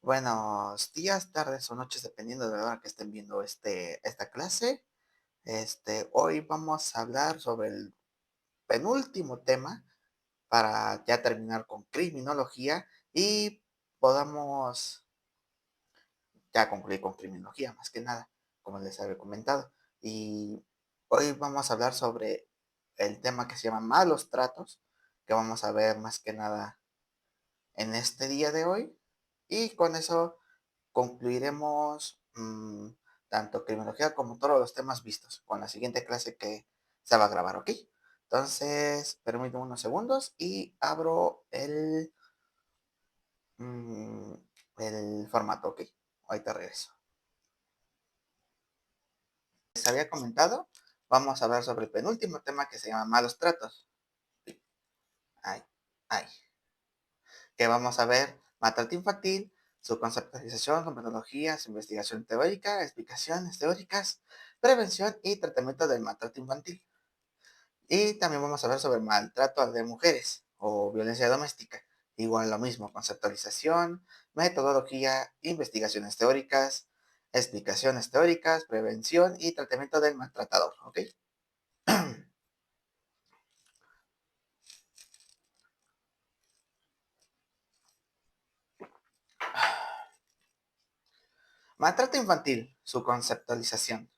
Buenos días, tardes o noches, dependiendo de la hora que estén viendo esta clase. Hoy vamos a hablar sobre el penúltimo tema para ya terminar con criminología y podamos ya concluir con criminología, más que nada, como les había comentado. Y hoy vamos a hablar sobre el tema que se llama malos tratos, que vamos a ver más que nada en este día de hoy. Y con eso concluiremos tanto criminología como todos los temas vistos con la siguiente clase que se va a grabar, ¿ok? Entonces, permítame unos segundos y abro mm, el formato, ¿ok? Ahorita regreso. Les había comentado, vamos a hablar sobre el penúltimo tema que se llama malos tratos. Ay, ay. Que vamos a ver maltrato infantil, su conceptualización, su metodología, su investigación teórica, explicaciones teóricas, prevención y tratamiento del maltrato infantil. Y también vamos a ver sobre maltrato de mujeres o violencia doméstica. Igual lo mismo, conceptualización, metodología, investigaciones teóricas, explicaciones teóricas, prevención y tratamiento del maltratador, ¿ok? Maltrato infantil, su conceptualización.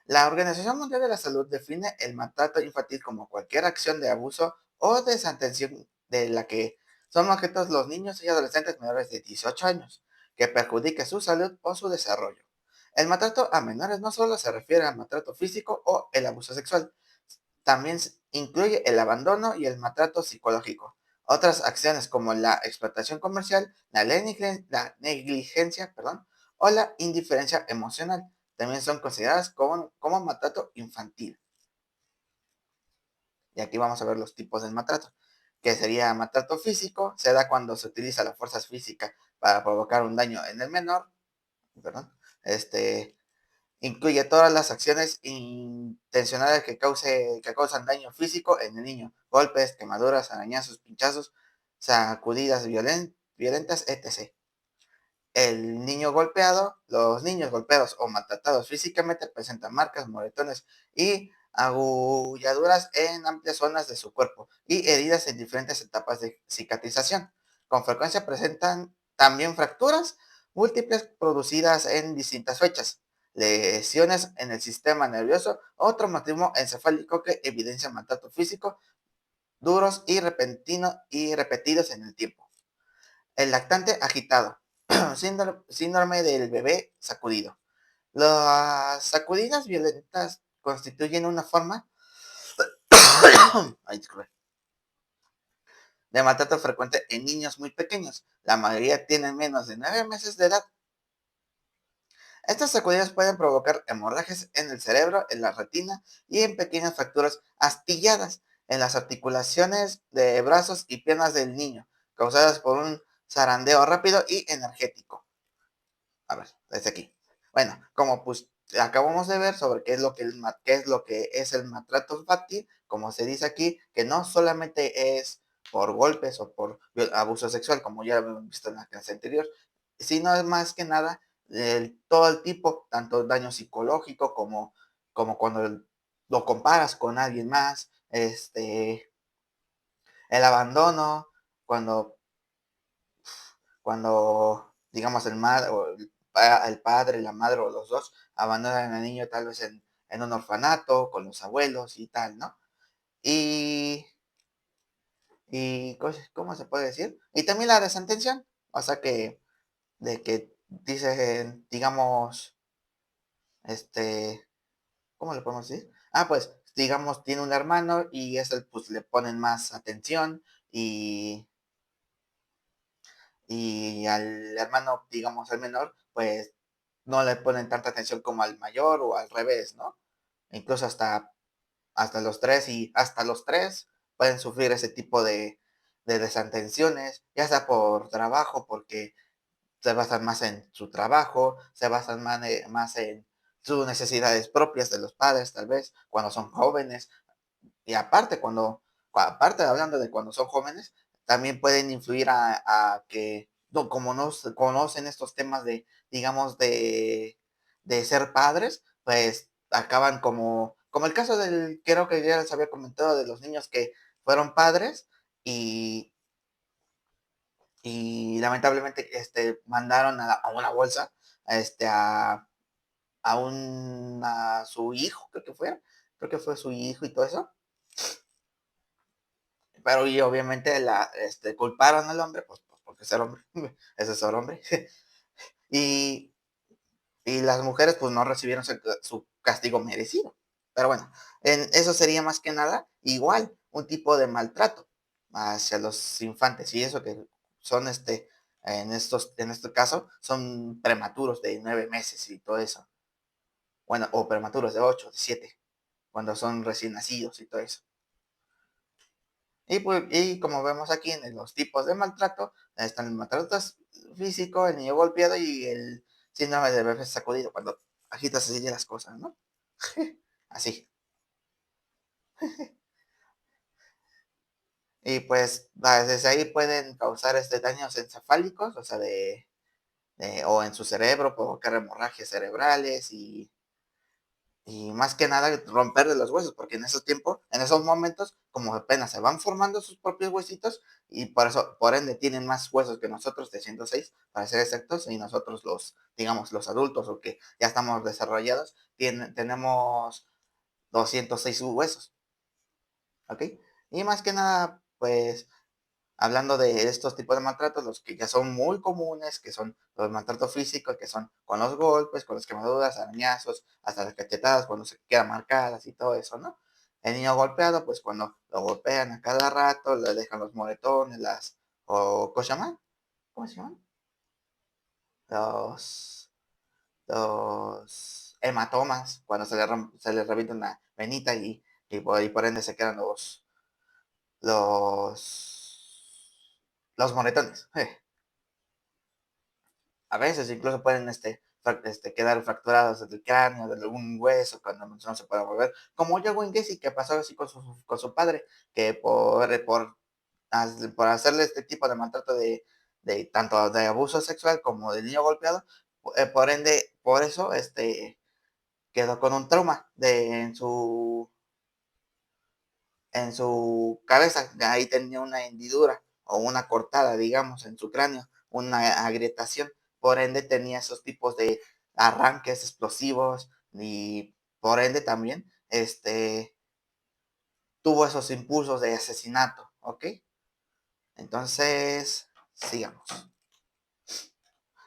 La Organización Mundial de la Salud define el maltrato infantil como cualquier acción de abuso o desatención de la que son objetos los niños y adolescentes menores de 18 años, que perjudique su salud o su desarrollo. El maltrato a menores no solo se refiere al maltrato físico o el abuso sexual, también incluye el abandono y el maltrato psicológico. Otras acciones como la explotación comercial, la negligencia, perdón, o la indiferencia emocional también son consideradas como maltrato infantil. Y aquí vamos a ver los tipos del maltrato, que sería maltrato físico, se da cuando se utiliza la fuerza física para provocar un daño en el menor, perdón, incluye todas las acciones intencionales que causan daño físico en el niño, golpes, quemaduras, arañazos, pinchazos, sacudidas violentas, etc. El niño golpeado, los niños golpeados o maltratados físicamente presentan marcas, moretones y agulladuras en amplias zonas de su cuerpo y heridas en diferentes etapas de cicatrización. Con frecuencia presentan también fracturas múltiples producidas en distintas fechas, lesiones en el sistema nervioso o traumatismo encefálico que evidencia maltrato físico duros y repentinos y repetidos en el tiempo. El lactante agitado. Síndrome del bebé sacudido. Las sacudidas violentas constituyen una forma ay, de maltrato frecuente en niños muy pequeños. La mayoría tienen menos de 9 meses de edad. Estas sacudidas pueden provocar hemorragias en el cerebro, en la retina y en pequeñas fracturas astilladas en las articulaciones de brazos y piernas del niño, causadas por un zarandeo rápido y energético. A ver, desde aquí. Bueno, como pues acabamos de ver sobre qué es lo que es el maltrato infantil, como se dice aquí, que no solamente es por golpes o por abuso sexual, como ya habíamos visto en la clase anterior, sino es más que nada todo el tipo, tanto daño psicológico como cuando lo comparas con alguien más, el abandono, cuando digamos, el padre, la madre o los dos abandonan al niño tal vez en un orfanato con los abuelos y tal, ¿no? Y, ¿cómo se puede decir? Y también la desatención, o sea de que dice, digamos, este, ¿cómo le podemos decir? Ah, pues, digamos, tiene un hermano y pues le ponen más atención y al hermano, digamos, al menor, pues no le ponen tanta atención como al mayor o al revés, ¿no? Incluso hasta los tres y hasta los tres pueden sufrir ese tipo de desatenciones, ya sea por trabajo, porque se basan más en su trabajo, se basan más en sus necesidades propias de los padres, tal vez, cuando son jóvenes, y aparte hablando de cuando son jóvenes, también pueden influir a que como no se conocen estos temas de, digamos, de ser padres, pues acaban como el caso del, creo que ya les había comentado, de los niños que fueron padres y, y lamentablemente mandaron a una bolsa este, a su hijo, creo que fue su hijo y todo eso, pero y obviamente culparon al hombre, pues porque es el hombre, ese es el hombre, y, y las mujeres pues no recibieron su castigo merecido. Pero bueno, eso sería más que nada igual un tipo de maltrato hacia los infantes y eso que son en este caso son prematuros de 9 meses y todo eso. Bueno, o prematuros de 8, de 7, cuando son recién nacidos y todo eso. Y, pues, y como vemos aquí en los tipos de maltrato, están el maltrato físico, el niño golpeado y el síndrome de bebé sacudido, cuando agitas así las cosas, ¿no? Así. Y pues desde ahí pueden causar daños encefálicos, o sea, o en su cerebro, provocar hemorragias cerebrales y más que nada romperle los huesos, porque en esos tiempos, en esos momentos, como apenas se van formando sus propios huesitos y por eso, por ende, tienen más huesos que nosotros, de 106 para ser exactos, y nosotros digamos, los adultos o que ya estamos desarrollados, tenemos 206 huesos, ¿ok? Y más que nada, pues hablando de estos tipos de maltratos, los que ya son muy comunes, que son los maltratos físicos, que son con los golpes, con las quemaduras, arañazos, hasta las cachetadas cuando se quedan marcadas y todo eso, ¿no? El niño golpeado, pues cuando lo golpean a cada rato, le dejan los moretones, ¿cómo se llaman? ¿Cómo se llaman? Los, los hematomas, cuando se le revienta una venita y por ende se quedan los, los moretones. A veces incluso pueden quedar fracturados del cráneo, de algún hueso, cuando no se puede mover. Como Joe Gacy, que pasó así con su padre, que por hacerle este tipo de maltrato de tanto de abuso sexual como de niño golpeado, por ende, por eso quedó con un trauma en su cabeza, ahí tenía una hendidura o una cortada, digamos, en su cráneo, una agrietación, por ende tenía esos tipos de arranques explosivos y por ende también tuvo esos impulsos de asesinato, ¿ok? Entonces, sigamos.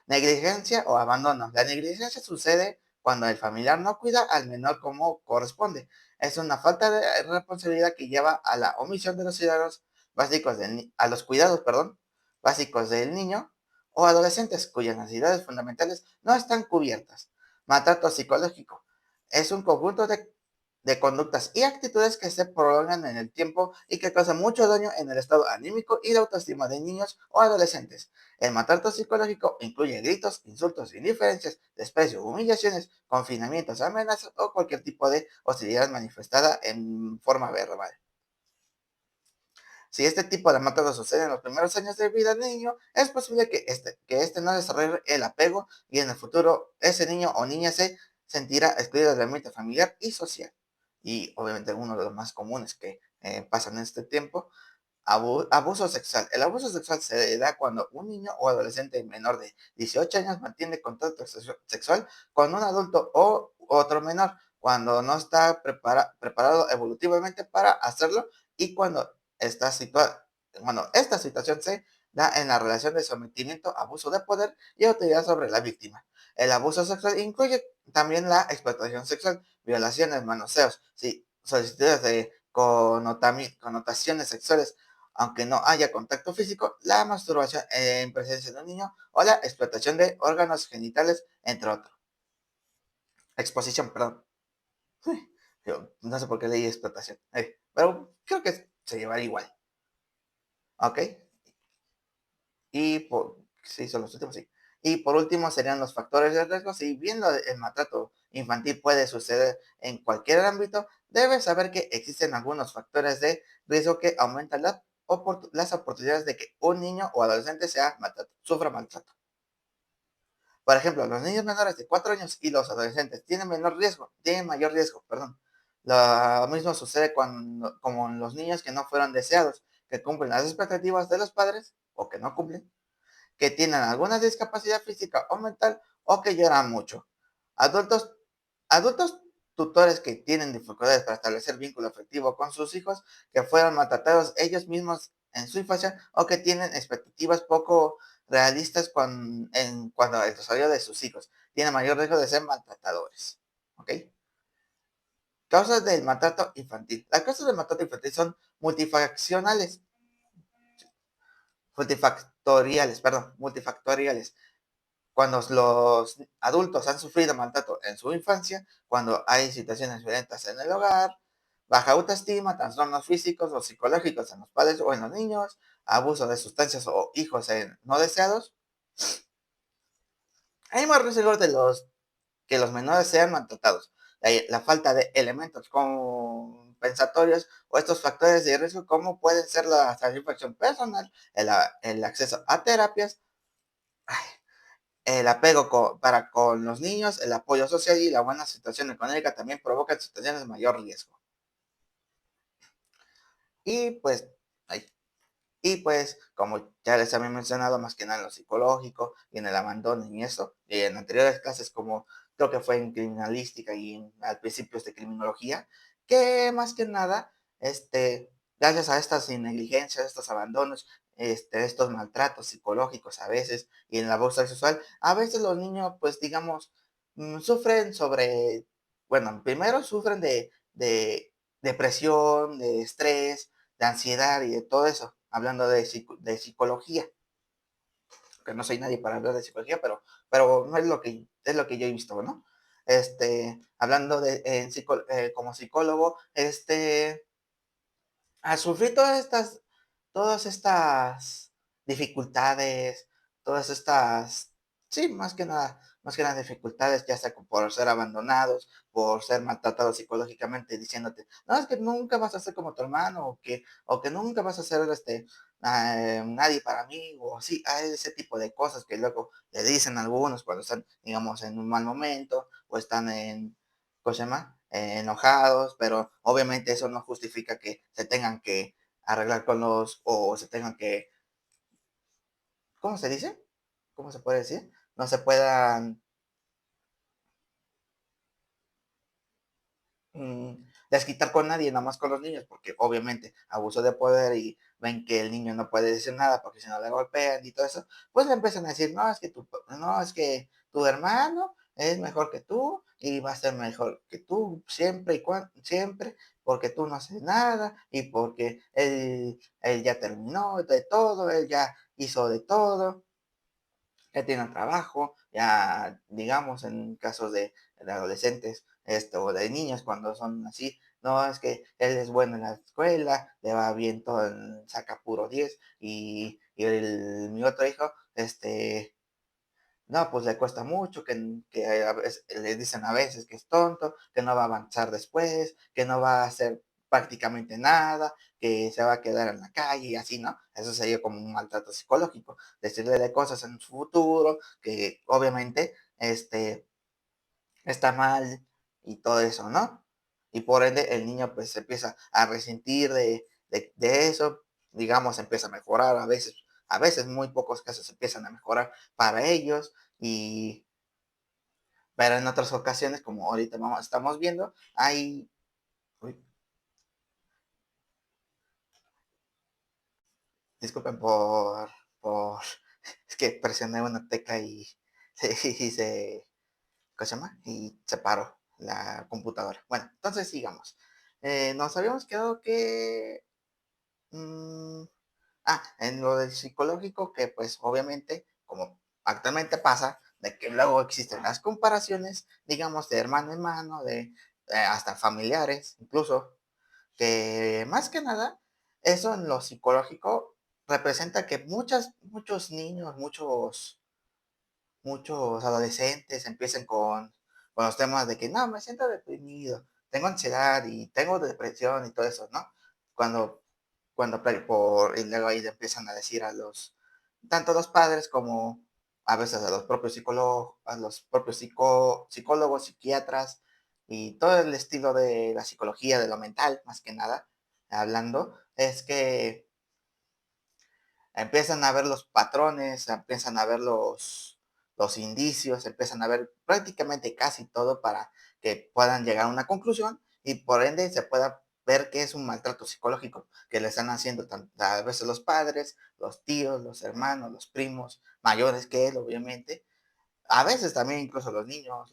Negligencia o abandono. La negligencia sucede cuando el familiar no cuida al menor como corresponde. Es una falta de responsabilidad que lleva a la omisión de los cuidados básicos a los cuidados, perdón, básicos del niño o adolescentes cuyas necesidades fundamentales no están cubiertas. Maltrato psicológico. Es un conjunto de conductas y actitudes que se prolongan en el tiempo y que causan mucho daño en el estado anímico y la autoestima de niños o adolescentes. El maltrato psicológico incluye gritos, insultos, indiferencias, desprecio, humillaciones, confinamientos, amenazas o cualquier tipo de hostilidad manifestada en forma verbal. Si este tipo de maltrato sucede en los primeros años de vida del niño, es posible que no desarrolle el apego y en el futuro ese niño o niña se sentirá excluido del ambiente familiar y social. Y obviamente uno de los más comunes que pasan en este tiempo, abuso sexual. El abuso sexual se da cuando un niño o adolescente menor de 18 años mantiene contacto sexual con un adulto o otro menor, cuando no está preparado evolutivamente para hacerlo y cuando esta situación se da en la relación de sometimiento, abuso de poder y autoridad sobre la víctima. El abuso sexual incluye también la explotación sexual, violaciones, manoseos, sí, solicitudes de connotaciones sexuales, aunque no haya contacto físico, la masturbación en presencia de un niño o la explotación de órganos genitales, entre otros. Exposición, perdón. Yo no sé por qué leí explotación, pero creo que se lleva igual. ¿Ok? Sí, son los últimos, sí. Y por último serían los factores de riesgo. Si bien el maltrato infantil puede suceder en cualquier ámbito, debes saber que existen algunos factores de riesgo que aumentan la las oportunidades de que un niño o adolescente sufra maltrato. Por ejemplo, los niños menores de 4 años y los adolescentes tienen mayor riesgo, perdón. Lo mismo sucede con los niños que no fueron deseados, que cumplen las expectativas de los padres o que no cumplen, que tienen alguna discapacidad física o mental o que lloran mucho. Adultos, adultos tutores que tienen dificultades para establecer vínculo afectivo con sus hijos, que fueron maltratados ellos mismos en su infancia o que tienen expectativas poco realistas en cuanto al desarrollo de sus hijos. Tienen mayor riesgo de ser maltratadores. ¿Ok? Causas del maltrato infantil. Las causas del maltrato infantil son multifactoriales. Cuando los adultos han sufrido maltrato en su infancia, cuando hay situaciones violentas en el hogar, baja autoestima, trastornos físicos o psicológicos en los padres o en los niños, abuso de sustancias o hijos no deseados, hay más riesgo que los menores sean maltratados. La falta de elementos compensatorios o estos factores de riesgo como pueden ser la satisfacción personal, el acceso a terapias, el apego para con los niños, el apoyo social y la buena situación económica también provocan situaciones de mayor riesgo. Y pues, ay, y pues, como ya les había mencionado, más que nada en lo psicológico y en el abandono y eso, y en anteriores clases como creo que fue en criminalística y al principio de criminología, que más que nada, gracias a estas negligencias, estos abandonos, estos maltratos psicológicos a veces y en la abuso sexual, a veces los niños, pues digamos, sufren bueno, primero sufren de depresión, de estrés, de ansiedad y de todo eso, hablando de psicología, que no soy nadie para hablar de psicología, pero no es lo que yo he visto, ¿no? Hablando como psicólogo, al sufrir todas estas dificultades, todas estas, sí, más que nada dificultades, ya sea por ser abandonados, por ser maltratados psicológicamente, diciéndote, no, es que nunca vas a ser como tu hermano, o que nunca vas a ser nadie para mí, o así, ese tipo de cosas que luego le dicen algunos cuando están, digamos, en un mal momento, o están ¿cómo se llama? Enojados, pero obviamente eso no justifica que se tengan que arreglar o se tengan que, ¿cómo se dice? ¿Cómo se puede decir? No se puedan mm, desquitar con nadie, nada más con los niños, porque obviamente abuso de poder y ven que el niño no puede decir nada porque si no le golpean y todo eso, pues le empiezan a decir, no, es que tu hermano es mejor que tú y va a ser mejor que tú siempre, porque tú no haces nada y porque él ya terminó de todo, él ya hizo de todo, ya tienen trabajo, ya digamos en casos de adolescentes o de niños cuando son así, no, es que él es bueno en la escuela, le va bien todo, saca puro 10 y mi otro hijo, no, pues le cuesta mucho, que a veces, le dicen a veces que es tonto, que no va a avanzar después, que no va a hacer prácticamente nada, que se va a quedar en la calle y así, ¿no? Eso sería como un maltrato psicológico, decirle de cosas en su futuro, que obviamente está mal y todo eso, ¿no? Y por ende el niño pues se empieza a resentir de eso, digamos, empieza a mejorar a veces muy pocos casos empiezan a mejorar para ellos y pero en otras ocasiones, como ahorita estamos viendo, hay, uy, disculpen es que presioné una tecla y, y ¿cómo se llama? Y se paró la computadora. Bueno, entonces sigamos. Nos habíamos quedado mm, en lo del psicológico, que pues obviamente, como actualmente pasa, de que luego existen las comparaciones, digamos, de hermano a hermano, de hasta familiares, incluso, que más que nada, eso en lo psicológico representa que muchos niños, muchos adolescentes empiecen con los temas de que no, me siento deprimido, tengo ansiedad y tengo depresión y todo eso, ¿no? Cuando y luego ahí le empiezan a decir tanto los padres como a veces a los propios psicólogos, psiquiatras y todo el estilo de la psicología, de lo mental, más que nada, hablando, es que empiezan a ver los patrones, empiezan a ver los indicios, empiezan a ver prácticamente casi todo para que puedan llegar a una conclusión y por ende se pueda ver que es un maltrato psicológico que le están haciendo a veces los padres, los tíos, los hermanos, los primos, mayores que él, obviamente. A veces también incluso los niños,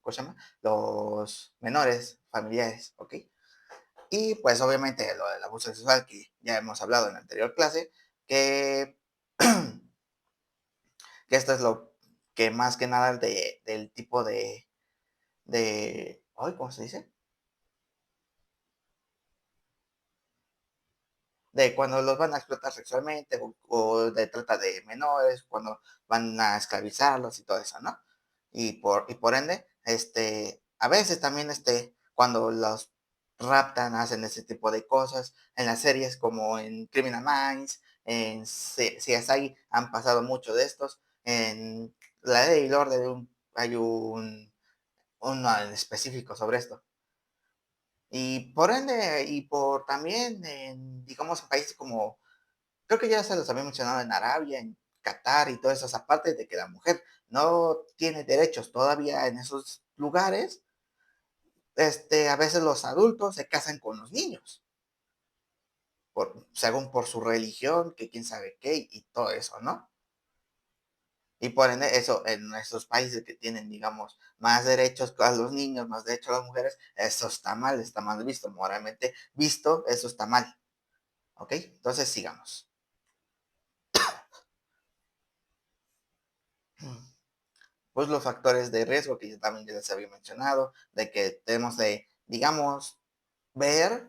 ¿cómo se llama? Los menores familiares, ¿ok? Y pues obviamente lo del abuso sexual que ya hemos hablado en la anterior clase, que, que esto es lo que más que nada del tipo ay, ¿cómo se dice? De cuando los van a explotar sexualmente o de trata de menores, cuando van a esclavizarlos y todo eso, ¿no? Y por ende, a veces también, cuando los raptan, hacen ese tipo de cosas, en las series como en Criminal Minds, en CSI han pasado mucho de estos, en la ley y orden hay uno en específico sobre esto. Y por ende, y por también, digamos, en países como, creo que ya se los había mencionado en Arabia, en Qatar y todas esas, aparte de que la mujer no tiene derechos todavía en esos lugares, a veces los adultos se casan con los niños, según por su religión, que quién sabe qué, y todo eso, ¿no? Y por ende, eso en nuestros países que tienen, digamos, más derechos a los niños, más derechos a las mujeres, eso está mal visto, moralmente visto, eso está mal, ¿ok? Entonces, sigamos. Pues los factores de riesgo que yo también ya les había mencionado, de que tenemos de, digamos, ver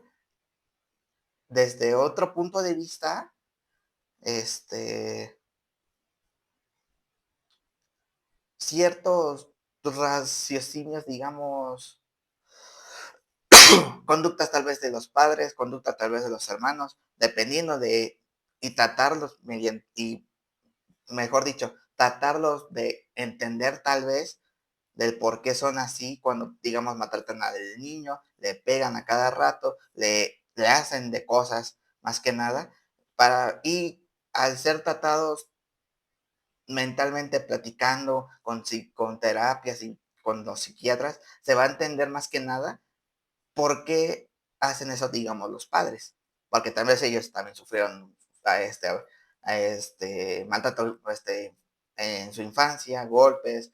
desde otro punto de vista, ciertos raciocinios, digamos, conductas tal vez de los padres, conducta tal vez de los hermanos, dependiendo y tratarlos y mejor dicho, tratarlos de entender tal vez del por qué son así cuando, digamos, maltratan al niño, le pegan a cada rato, le hacen de cosas, más que nada, y al ser tratados mentalmente platicando con terapias y con los psiquiatras, se va a entender más que nada por qué hacen eso, digamos, los padres, porque tal vez ellos también sufrieron a este, maltrato en su infancia, golpes,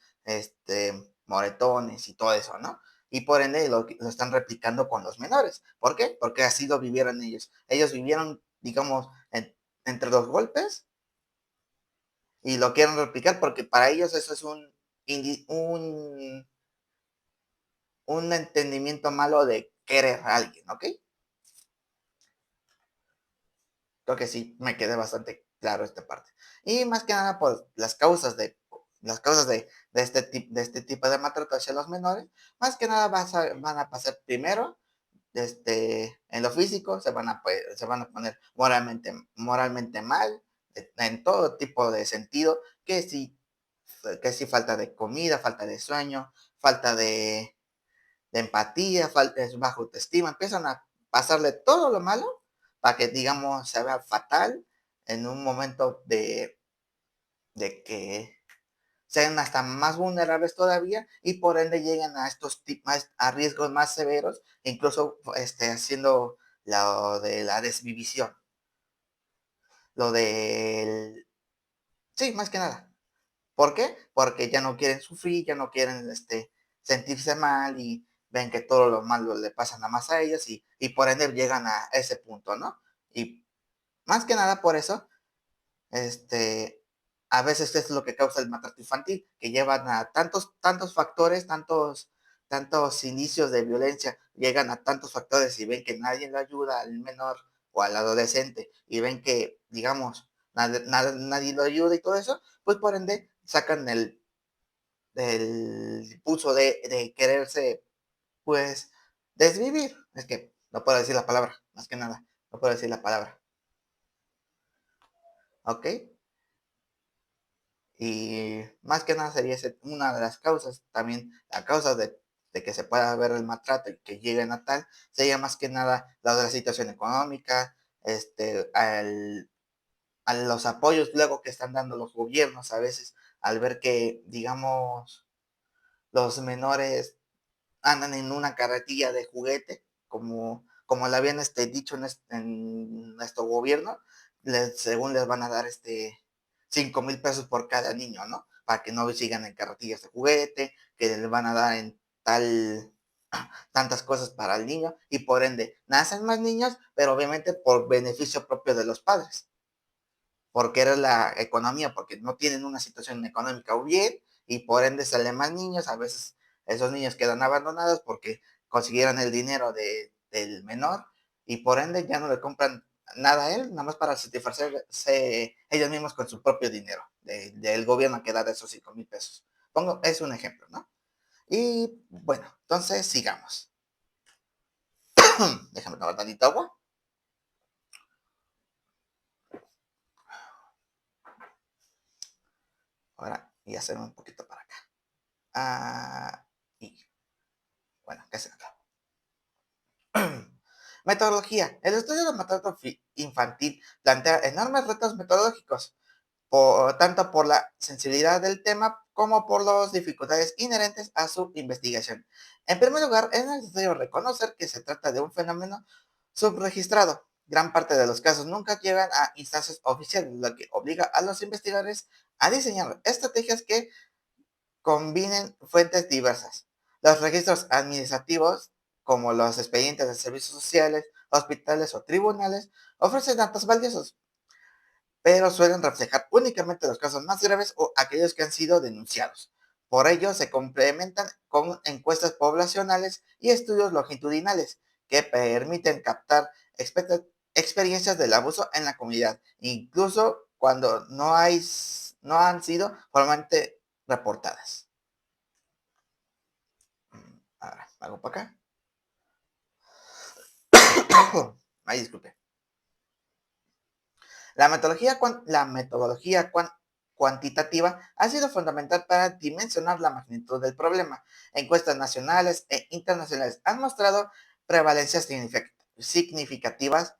moretones y todo eso, ¿no? Y por ende lo están replicando con los menores. ¿Por qué? Porque así lo vivieron ellos. Ellos vivieron, digamos, entre los golpes y lo quieren replicar porque para ellos eso es un entendimiento malo de querer a alguien, ¿ok? Creo que sí, me quedé bastante claro esta parte. Y más que nada, por las causas de este tipo de maltrato hacia los menores, más que nada van a pasar primero, en lo físico, se van a poner moralmente mal, en todo tipo de sentido, que si falta de comida, falta de sueño, falta de empatía, es bajo autoestima, empiezan a pasarle todo lo malo para que, digamos, se vea fatal en un momento de que sean hasta más vulnerables todavía y por ende llegan a a riesgos más severos, incluso haciendo lo de la desvivisión, lo del... Sí, más que nada. ¿Por qué? Porque ya no quieren sufrir, ya no quieren sentirse mal y ven que todo lo malo le pasa nada más a ellos y por ende llegan a ese punto, ¿no? Y más que nada por eso, a veces es lo que causa el maltrato infantil, que llevan a tantos factores, tantos inicios de violencia, llegan a tantos factores y ven que nadie le ayuda al menor o al adolescente y ven que, digamos, nadie lo ayuda y todo eso, pues por ende sacan el impulso de quererse, pues, desvivir. Es que no puedo decir la palabra, más que nada. no puedo decir la palabra, ¿ok? Y más que nada sería una de las causas, también la causa de que se pueda ver el maltrato y que lleguen a tal, sería más que nada la de la situación económica, a los apoyos luego que están dando los gobiernos a veces, al ver que, digamos, los menores andan en una carretilla de juguete, como le habían dicho en nuestro gobierno, según les van a dar 5,000 pesos por cada niño, ¿no? Para que no sigan en carretillas de juguete, que les van a dar en tantas cosas para el niño, y por ende nacen más niños, pero obviamente por beneficio propio de los padres, porque era la economía, porque no tienen una situación económica bien, y por ende salen más niños, a veces esos niños quedan abandonados porque consiguieron el dinero del menor, y por ende ya no le compran nada a él, nada más para satisfacerse ellos mismos con su propio dinero, del gobierno que da de esos 5,000 pesos. Es un ejemplo, ¿no? Y bueno, entonces sigamos. Déjame tomar tantito agua. Ahora, y hacerme un poquito para acá. Y bueno, ¿qué se acaba? Metodología. El estudio del maltrato infantil plantea enormes retos metodológicos, tanto por la sensibilidad del tema como por las dificultades inherentes a su investigación. En primer lugar, es necesario reconocer que se trata de un fenómeno subregistrado. Gran parte de los casos nunca llegan a instancias oficiales, lo que obliga a los investigadores a diseñar estrategias que combinen fuentes diversas. Los registros administrativos, como los expedientes de servicios sociales, hospitales o tribunales, ofrecen datos valiosos, pero suelen reflejar únicamente los casos más graves o aquellos que han sido denunciados. Por ello, se complementan con encuestas poblacionales y estudios longitudinales que permiten captar experiencias del abuso en la comunidad, incluso cuando no han sido formalmente reportadas. Ahora, hago para acá. Ay, disculpe. La metodología cuantitativa ha sido fundamental para dimensionar la magnitud del problema. Encuestas nacionales e internacionales han mostrado prevalencias significativas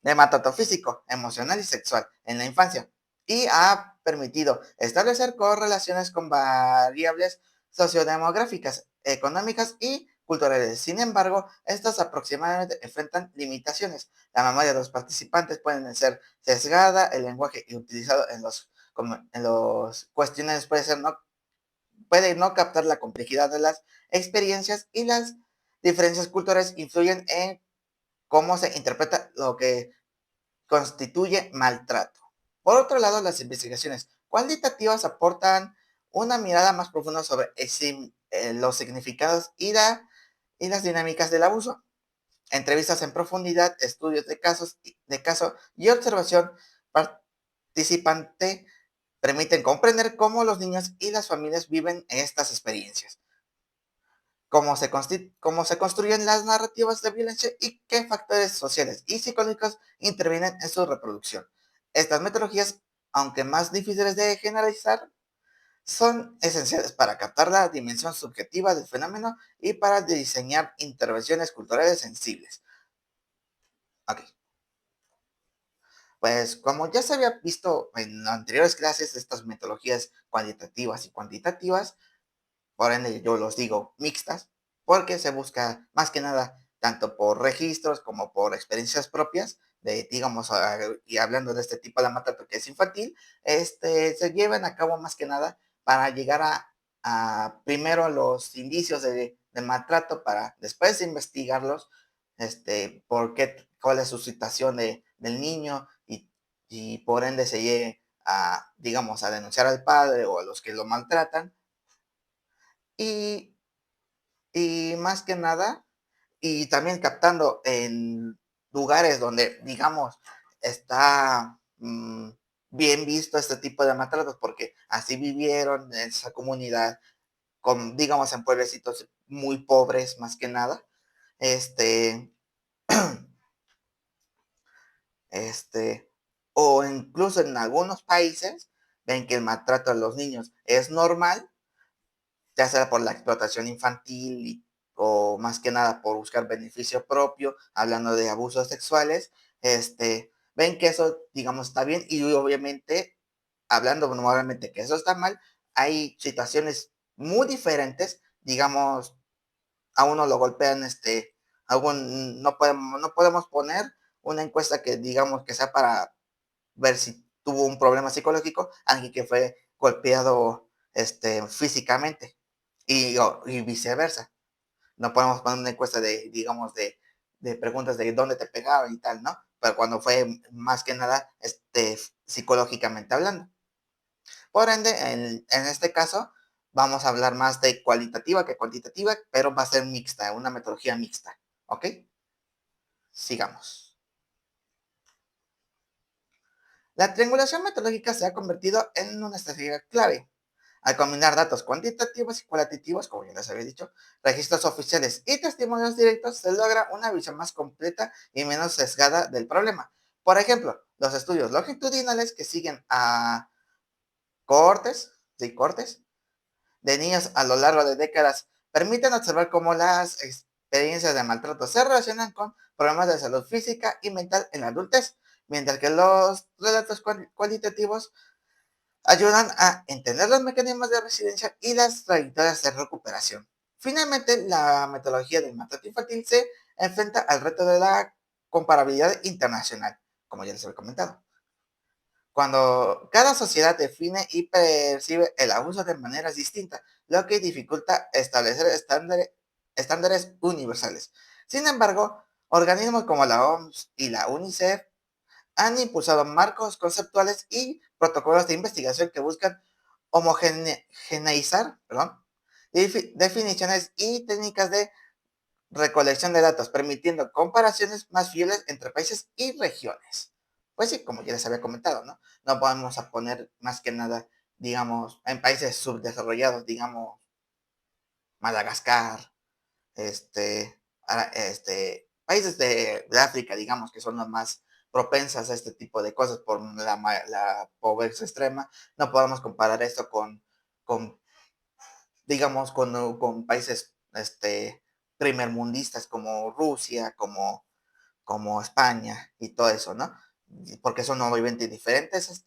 de maltrato físico, emocional y sexual en la infancia, y ha permitido establecer correlaciones con variables sociodemográficas, económicas y culturales. Sin embargo, estas aproximadamente enfrentan limitaciones. La memoria de los participantes puede ser sesgada, el lenguaje utilizado en los cuestionarios puede no captar la complejidad de las experiencias, y las diferencias culturales influyen en cómo se interpreta lo que constituye maltrato. Por otro lado, las investigaciones cualitativas aportan una mirada más profunda sobre los significados y las dinámicas del abuso. Entrevistas en profundidad, estudios de caso y observación participante permiten comprender cómo los niños y las familias viven estas experiencias, cómo se construyen las narrativas de violencia y qué factores sociales y psicológicos intervienen en su reproducción. Estas metodologías, aunque más difíciles de generalizar, son esenciales para captar la dimensión subjetiva del fenómeno y para diseñar intervenciones culturales sensibles. Ok, pues como ya se había visto en anteriores clases, estas metodologías cualitativas y cuantitativas, por ende yo los digo mixtas, porque se busca más que nada tanto por registros como por experiencias propias, digamos, y hablando de este tipo de maltrato que es infantil, se llevan a cabo más que nada para llegar a primero los indicios de maltrato, para después investigarlos, cuál es su situación del niño, y por ende se llegue a, digamos, a denunciar al padre o a los que lo maltratan. Y más que nada, y también captando en lugares donde, digamos, está bien visto este tipo de maltratos, porque así vivieron en esa comunidad, digamos, en pueblecitos muy pobres, más que nada. este, este, o incluso en algunos países ven que el maltrato a los niños es normal, ya sea por la explotación infantil o más que nada por buscar beneficio propio, hablando de abusos sexuales, ven que eso, digamos, está bien y obviamente, hablando normalmente que eso está mal, hay situaciones muy diferentes, digamos, a uno lo golpean, no podemos poner una encuesta que digamos que sea para ver si tuvo un problema psicológico, alguien que fue golpeado físicamente y viceversa. No podemos poner una encuesta de, digamos, de preguntas de dónde te pegaba y tal, ¿no? Pero cuando fue más que nada psicológicamente hablando. Por ende, en este caso, vamos a hablar más de cualitativa que cuantitativa, pero va a ser mixta, una metodología mixta. ¿Ok? Sigamos. La triangulación metodológica se ha convertido en una estrategia clave. Al combinar datos cuantitativos y cualitativos, como ya les había dicho, registros oficiales y testimonios directos, se logra una visión más completa y menos sesgada del problema. Por ejemplo, los estudios longitudinales que siguen a cohortes, sí, cortes, de niños a lo largo de décadas permiten observar cómo las experiencias de maltrato se relacionan con problemas de salud física y mental en la adultez, mientras que los relatos cualitativos ayudan a entender los mecanismos de resiliencia y las trayectorias de recuperación. Finalmente, la metodología del maltrato infantil se enfrenta al reto de la comparabilidad internacional, como ya les he comentado. Cuando cada sociedad define y percibe el abuso de maneras distintas, lo que dificulta establecer estándares universales. Sin embargo, organismos como la OMS y la UNICEF han impulsado marcos conceptuales y protocolos de investigación que buscan homogeneizar, definiciones y técnicas de recolección de datos, permitiendo comparaciones más fieles entre países y regiones. Pues sí, como ya les había comentado, ¿no? No vamos a poner más que nada, digamos, en países subdesarrollados, digamos, Madagascar, países de África, digamos, que son los más propensas a este tipo de cosas por la pobreza extrema. No podemos comparar esto con digamos, con países primermundistas como Rusia, como España y todo eso, ¿no? Porque son obviamente diferentes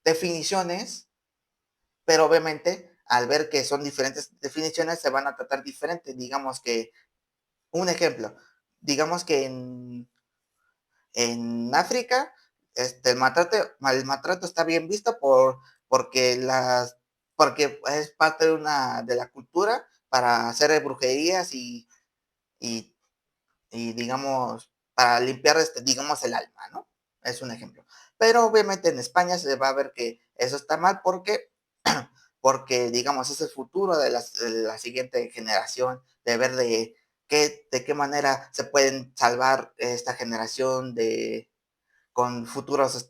definiciones, pero obviamente al ver que son diferentes definiciones se van a tratar diferente. Digamos que, un ejemplo, digamos que en África, el maltrato está bien visto porque, porque es parte de la cultura para hacer brujerías y, y, digamos, para limpiar, digamos, el alma, ¿no? Es un ejemplo. Pero obviamente en España se va a ver que eso está mal porque digamos, es el futuro de la siguiente generación, de ver de qué manera se pueden salvar esta generación con futuros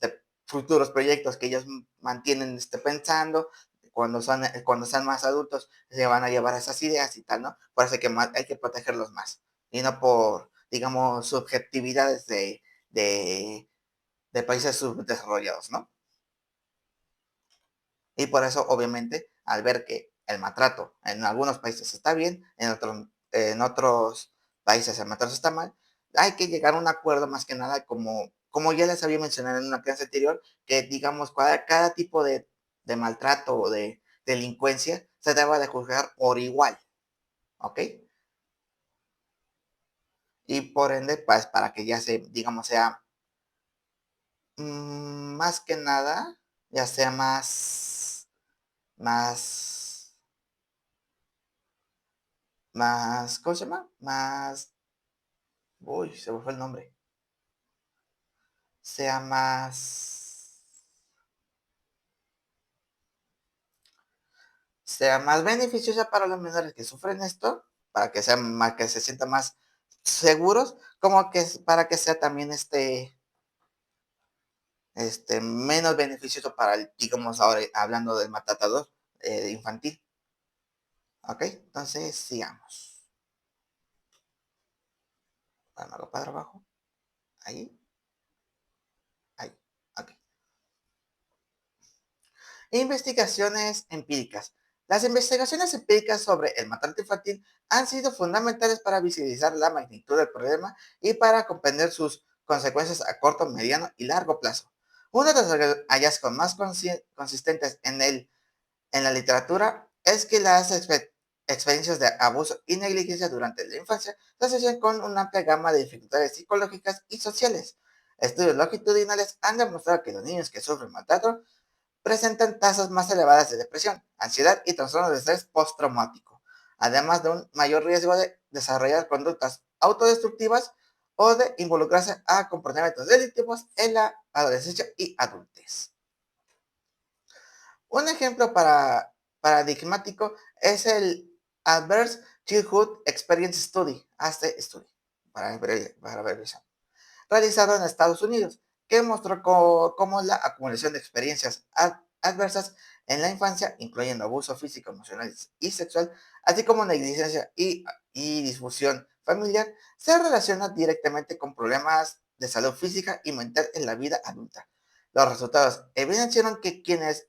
proyectos que ellos mantienen pensando. Cuando sean más adultos, se van a llevar esas ideas y tal, ¿no? Por eso hay que protegerlos más. Y no por, digamos, subjetividades de países subdesarrollados, ¿no? Y por eso, obviamente, al ver que el maltrato en algunos países está bien, en otros países el maltrato está mal, hay que llegar a un acuerdo más que nada, como ya les había mencionado en una clase anterior, que digamos, cada tipo de maltrato o de delincuencia se debe de juzgar por igual, ¿ok? Y por ende, pues para que ya digamos, sea más que nada, ya sea más ¿cómo se llama? Uy, se me fue el nombre. Sea más beneficiosa para los menores que sufren esto, para que que se sientan más seguros, como que para que sea también menos beneficioso para digamos ahora hablando del maltratador infantil. ¿Ok? Entonces, sigamos. Bueno, para abajo. Ahí, ahí, ok. Investigaciones empíricas. Las investigaciones empíricas sobre el maltrato infantil han sido fundamentales para visibilizar la magnitud del problema y para comprender sus consecuencias a corto, mediano y largo plazo. Uno de los hallazgos más consistentes en la literatura es que las experiencias de abuso y negligencia durante la infancia se asocian con una amplia gama de dificultades psicológicas y sociales. Estudios longitudinales han demostrado que los niños que sufren maltrato presentan tasas más elevadas de depresión, ansiedad y trastornos de estrés postraumático, además de un mayor riesgo de desarrollar conductas autodestructivas o de involucrarse a comportamientos delictivos en la adolescencia y adultez. Un ejemplo paradigmático es el Adverse Childhood Experience Study, ASTE Study, para abreviación, realizado en Estados Unidos, que mostró cómo la acumulación de experiencias adversas en la infancia, incluyendo abuso físico, emocional y sexual, así como negligencia y disfunción familiar, se relaciona directamente con problemas de salud física y mental en la vida adulta. Los resultados evidenciaron que quienes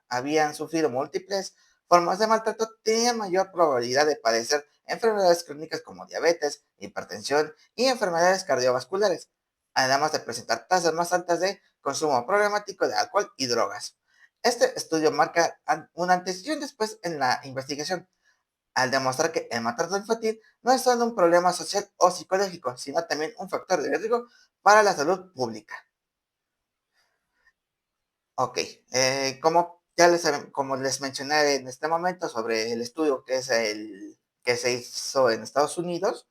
habían sufrido múltiples formas de maltrato tenían mayor probabilidad de padecer enfermedades crónicas como diabetes, hipertensión y enfermedades cardiovasculares, además de presentar tasas más altas de consumo problemático de alcohol y drogas. Este estudio marca un antes y un después en la investigación, al demostrar que el maltrato infantil no es solo un problema social o psicológico, sino también un factor de riesgo para la salud pública. Ok, como les mencioné en este momento sobre el estudio que se hizo en Estados Unidos,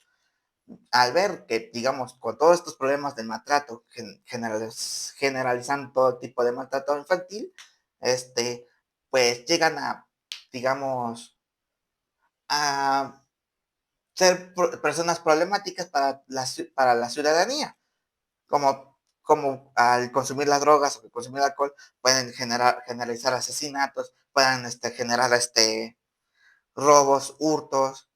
al ver que, digamos, con todos estos problemas del maltrato, generalizando todo tipo de maltrato infantil, este, pues llegan a, digamos, a ser personas problemáticas para la ciudadanía, como al consumir las drogas o consumir alcohol pueden generalizar asesinatos, pueden generar robos, hurtos,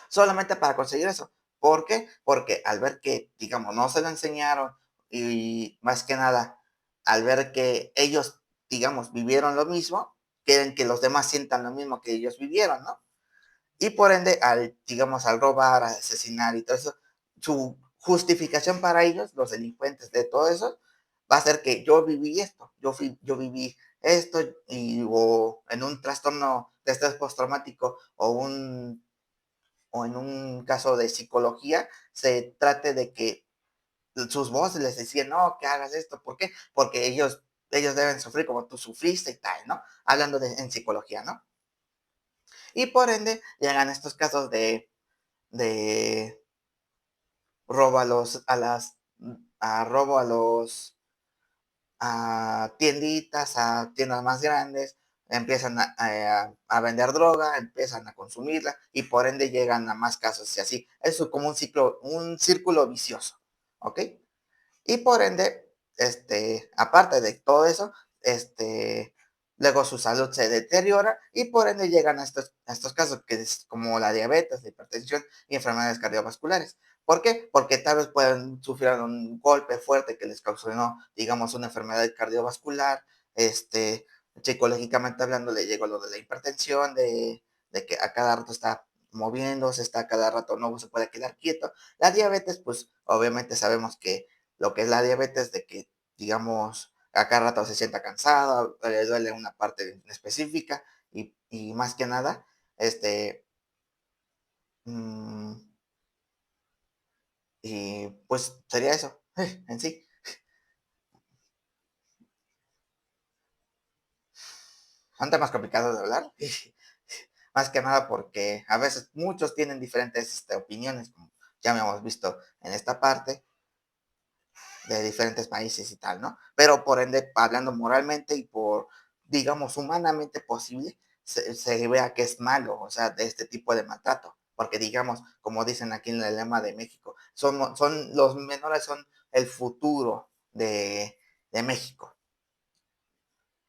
solamente para conseguir eso. ¿Por qué? Porque al ver que, digamos, no se lo enseñaron y más que nada, al ver que ellos, digamos, vivieron lo mismo, quieren que los demás sientan lo mismo que ellos vivieron, ¿no? Y por ende, digamos, al robar, al asesinar y todo eso, su justificación para ellos, los delincuentes de todo eso, va a ser que yo viví esto, yo viví esto, o en un trastorno de estrés postraumático o en un caso de psicología, se trate de que sus voces les decían, no, que hagas esto, ¿por qué? Porque ellos deben sufrir como tú sufriste y tal, ¿no? Hablando en psicología, ¿no? Y por ende llegan estos casos de robo robo a tienditas, a tiendas más grandes, empiezan a vender droga, empiezan a consumirla y por ende llegan a más casos y así. Es como un círculo vicioso, ¿ok? Y por ende, aparte de todo eso, luego su salud se deteriora y por ende llegan a estos casos que es como la diabetes, la hipertensión y enfermedades cardiovasculares. ¿Por qué? Porque tal vez pueden sufrir un golpe fuerte que les causó, ¿no? Digamos, una enfermedad cardiovascular, psicológicamente hablando, le llegó lo de la hipertensión, de que a cada rato está moviéndose, está a cada rato no se puede quedar quieto. La diabetes, pues obviamente sabemos que lo que es la diabetes, de que, digamos, a cada rato se sienta cansado, le duele una parte específica y más que nada, mm, y pues sería eso en sí. Son temas complicados de hablar, más que nada porque a veces muchos tienen diferentes opiniones, como ya me hemos visto en esta parte, de diferentes países y tal, ¿no? Pero por ende, hablando moralmente y por, digamos, humanamente posible, se vea que es malo, o sea, de este tipo de maltrato. Porque, digamos, como dicen aquí en el lema de México, los menores son el futuro de México.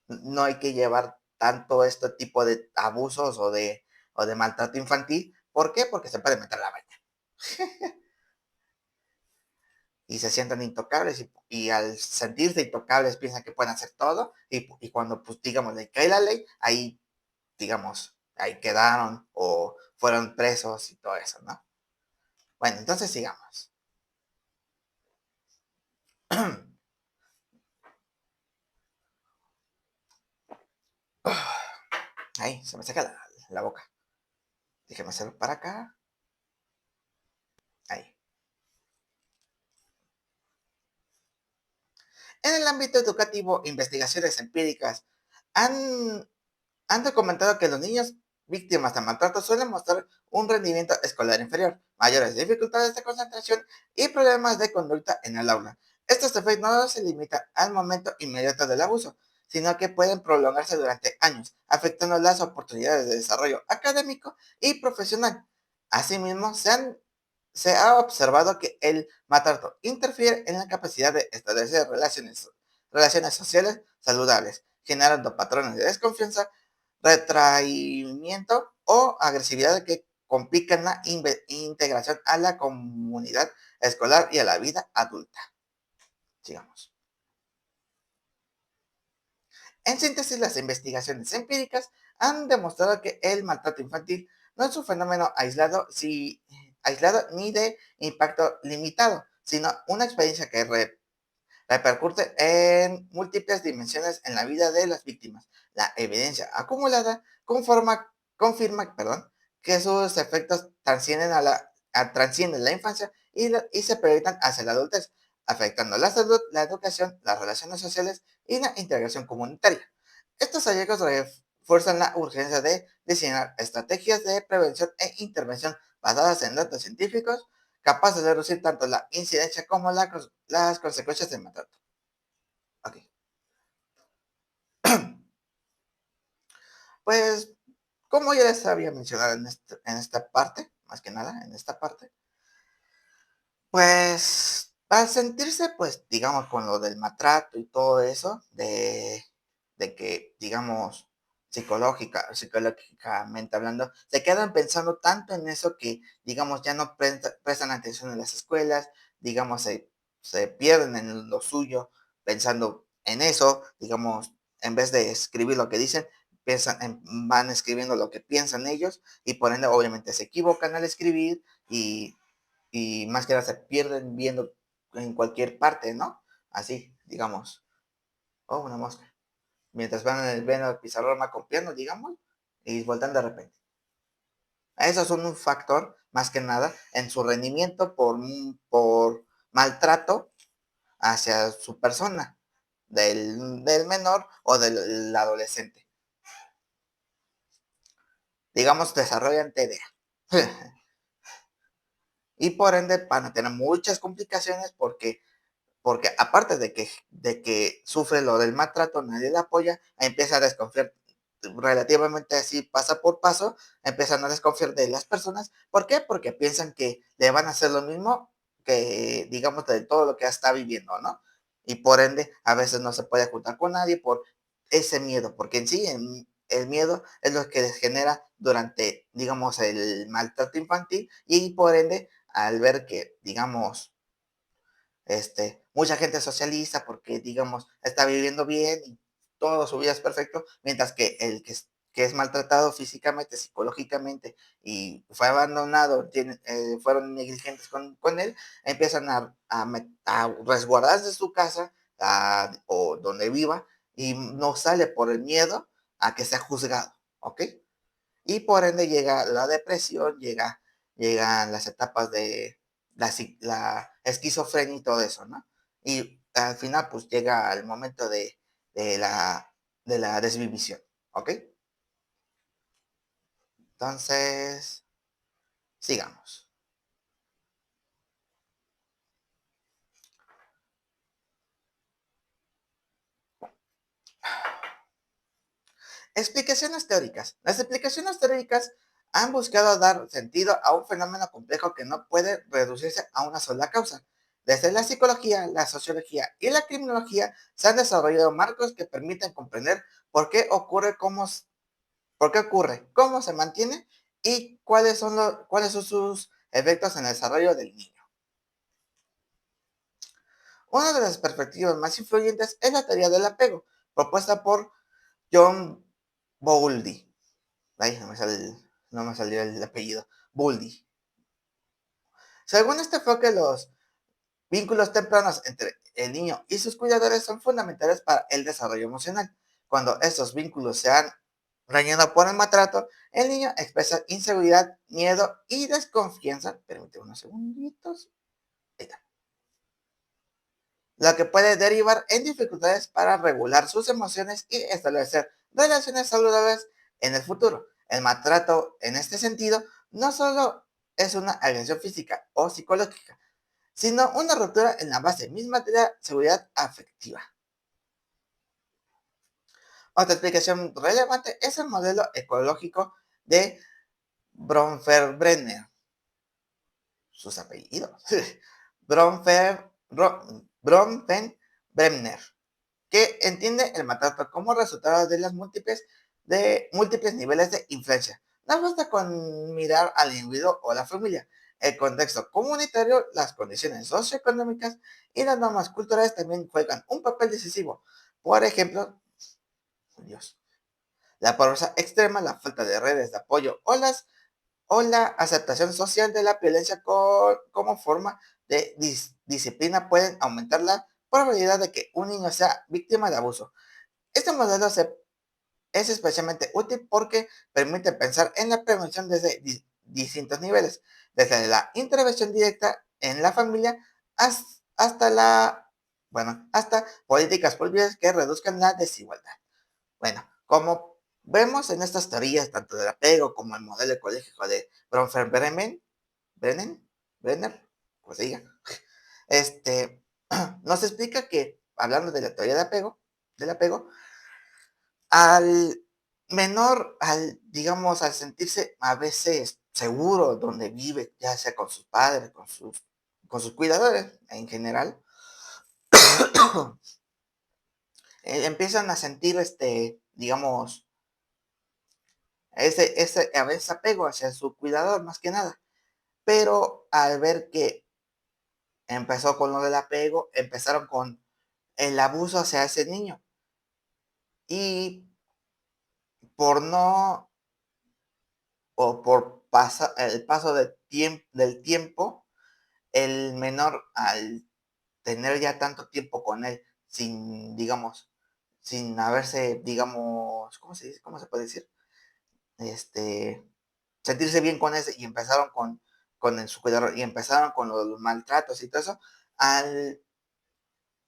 No hay que llevar tanto este tipo de abusos o de maltrato infantil. ¿Por qué? Porque se puede meter la baña. y se sienten intocables y al sentirse intocables piensan que pueden hacer todo y cuando pues digamos le cae la ley, ahí digamos, ahí quedaron o fueron presos y todo eso, ¿no? Bueno, entonces sigamos. Ahí, se me seca la boca. Déjeme hacerlo para acá. Ahí. En el ámbito educativo, investigaciones empíricas han, han documentado que los niños víctimas de maltrato suelen mostrar un rendimiento escolar inferior, mayores dificultades de concentración y problemas de conducta en el aula. Estos efectos no se limitan al momento inmediato del abuso, sino que pueden prolongarse durante años, afectando las oportunidades de desarrollo académico y profesional. Asimismo, se ha observado que el maltrato interfiere en la capacidad de establecer relaciones sociales saludables, generando patrones de desconfianza, retraimiento o agresividad que complican la integración a la comunidad escolar y a la vida adulta. Sigamos. En síntesis, las investigaciones empíricas han demostrado que el maltrato infantil no es un fenómeno aislado ni de impacto limitado, sino una experiencia que repercute en múltiples dimensiones en la vida de las víctimas. La evidencia acumulada confirma que sus efectos trascienden la infancia y se proyectan hacia la adultez, afectando la salud, la educación, las relaciones sociales y la integración comunitaria. Estos hallazgos refuerzan la urgencia de diseñar estrategias de prevención e intervención basadas en datos científicos capaces de reducir tanto la incidencia como las consecuencias del maltrato. Ok. Pues, como ya les había mencionado en esta parte, más que nada, en esta parte, pues, al sentirse, pues, digamos, con lo del maltrato y todo eso, de que, digamos, psicológicamente hablando, se quedan pensando tanto en eso que, digamos, ya no prestan atención en las escuelas, digamos, se pierden en lo suyo pensando en eso, digamos, en vez de escribir lo que dicen, van escribiendo lo que piensan ellos y por ende obviamente se equivocan al escribir y más que nada se pierden viendo en cualquier parte, ¿no? Así, digamos, oh, una mosca. Mientras ven al pizarrón copiando, digamos, y voltean de repente. Eso es un factor, más que nada, en su rendimiento por maltrato hacia su persona, del menor o del adolescente. Digamos, desarrollan TDA. Y por ende van a tener muchas complicaciones porque aparte de que sufre lo del maltrato, nadie le apoya, empieza a desconfiar relativamente así, paso por paso, empiezan a desconfiar de las personas. ¿Por qué? Porque piensan que le van a hacer lo mismo que, digamos, de todo lo que está viviendo, ¿no? Y por ende, a veces no se puede juntar con nadie por ese miedo, porque en sí el miedo es lo que les genera durante, digamos, el maltrato infantil y por ende, al ver que, digamos, mucha gente socializa porque, digamos, está viviendo bien y todo su vida es perfecto, mientras que que es maltratado físicamente, psicológicamente y fue abandonado, fueron negligentes con él, empiezan a resguardarse de su casa o donde viva y no sale por el miedo a que sea juzgado, ¿ok? Y por ende llega la depresión, llegan las etapas de la esquizofrenia y todo eso, ¿no? Y al final, pues llega el momento de la, de la desvivisión, ¿ok? Entonces, sigamos. Explicaciones teóricas. Las explicaciones teóricas han buscado dar sentido a un fenómeno complejo que no puede reducirse a una sola causa. Desde la psicología, la sociología y la criminología se han desarrollado marcos que permiten comprender por qué ocurre, cómo se mantiene y cuáles son sus efectos en el desarrollo del niño. Una de las perspectivas más influyentes es la teoría del apego, propuesta por John Bowlby. Ay, no me salió el apellido. Bowlby. Según este enfoque, los vínculos tempranos entre el niño y sus cuidadores son fundamentales para el desarrollo emocional. Cuando estos vínculos se han dañado por el maltrato, el niño expresa inseguridad, miedo y desconfianza. Permíteme unos segunditos. Ahí está. Lo que puede derivar en dificultades para regular sus emociones y establecer relaciones saludables en el futuro. El maltrato, en este sentido, no solo es una agresión física o psicológica, sino una ruptura en la base misma de la seguridad afectiva. Otra explicación relevante es el modelo ecológico de Bronfenbrenner. Sus apellidos. Bronfenbrenner, que entiende el maltrato como resultado de las múltiples niveles de influencia. No basta con mirar al individuo o la familia. El contexto comunitario, las condiciones socioeconómicas y las normas culturales también juegan un papel decisivo. Por ejemplo, Dios, la pobreza extrema, la falta de redes de apoyo o la aceptación social de la violencia como forma de disciplina pueden aumentar la probabilidad de que un niño sea víctima de abuso. Este modelo es especialmente útil porque permite pensar en la prevención desde distintos niveles, desde la intervención directa en la familia hasta políticas públicas que reduzcan la desigualdad. Bueno, como vemos en estas teorías, tanto del apego como el modelo ecológico de Brenner, pues diga, este, nos explica que, hablando de la teoría del apego, al digamos, al sentirse a veces seguro donde vive, ya sea con sus padres, con sus cuidadores en general, empiezan a sentir, digamos, a veces apego hacia su cuidador, más que nada. Pero al ver que empezó con lo del apego, empezaron con el abuso hacia ese niño. Y por no, o por el paso del tiempo, el menor al tener ya tanto tiempo con él, sin, digamos, sin haberse, digamos, ¿cómo se dice? ¿Cómo se puede decir? Sentirse bien con ese y empezaron con su cuidador y empezaron con los maltratos y todo eso,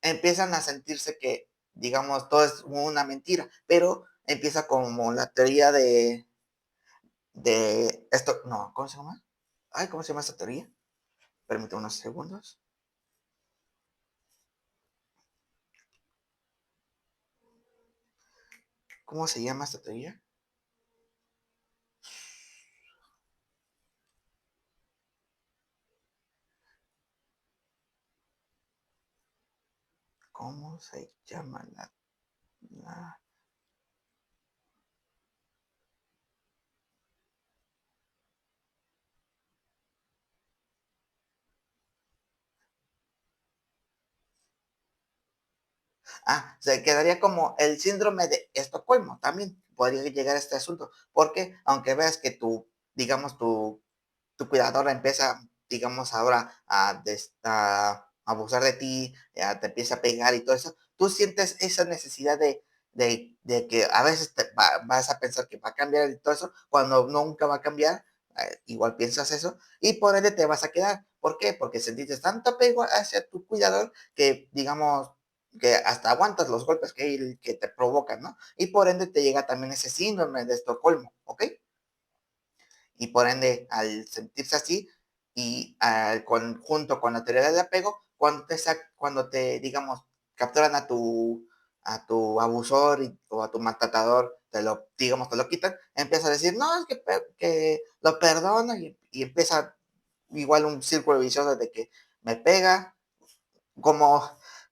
empiezan a sentirse que, digamos, todo es una mentira, pero empieza como la teoría de esto, no, ¿cómo se llama? Ay, ¿cómo se llama esta teoría? Permítame unos segundos. ¿Cómo se llama esta teoría? ¿Cómo se llama la- se quedaría como el síndrome de Estocolmo, también podría llegar a este asunto, porque aunque veas que digamos, tu cuidadora empieza, digamos, ahora a abusar de ti, te empieza a pegar y todo eso, tú sientes esa necesidad de que a veces vas a pensar que va a cambiar y todo eso, cuando nunca va a cambiar, igual piensas eso, y por ende te vas a quedar. ¿Por qué? Porque sentiste tanto apego hacia tu cuidador que, digamos, que hasta aguantas los golpes que te provocan, ¿no? Y por ende te llega también ese síndrome de Estocolmo, ¿ok? Y por ende, al sentirse así y junto con la teoría del apego, cuando te, digamos, capturan a tu abusor o a tu maltratador, digamos, te lo quitan, empieza a decir, no, es que lo perdono y empieza igual un círculo vicioso de que me pega, como,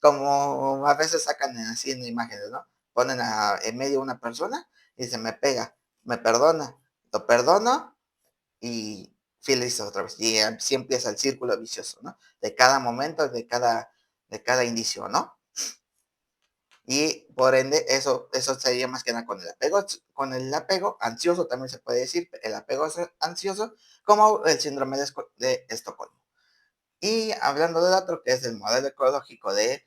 como a veces sacan así en imágenes, ¿no? Ponen en medio una persona y dice, me pega, me perdona, lo perdono y feliz otra vez. Y así empieza el círculo vicioso, ¿no? De cada momento, de cada indicio, ¿no? Y por ende, eso sería más que nada con el apego ansioso, también se puede decir, el apego ansioso, como el síndrome de Estocolmo. Y hablando del otro, que es el modelo ecológico de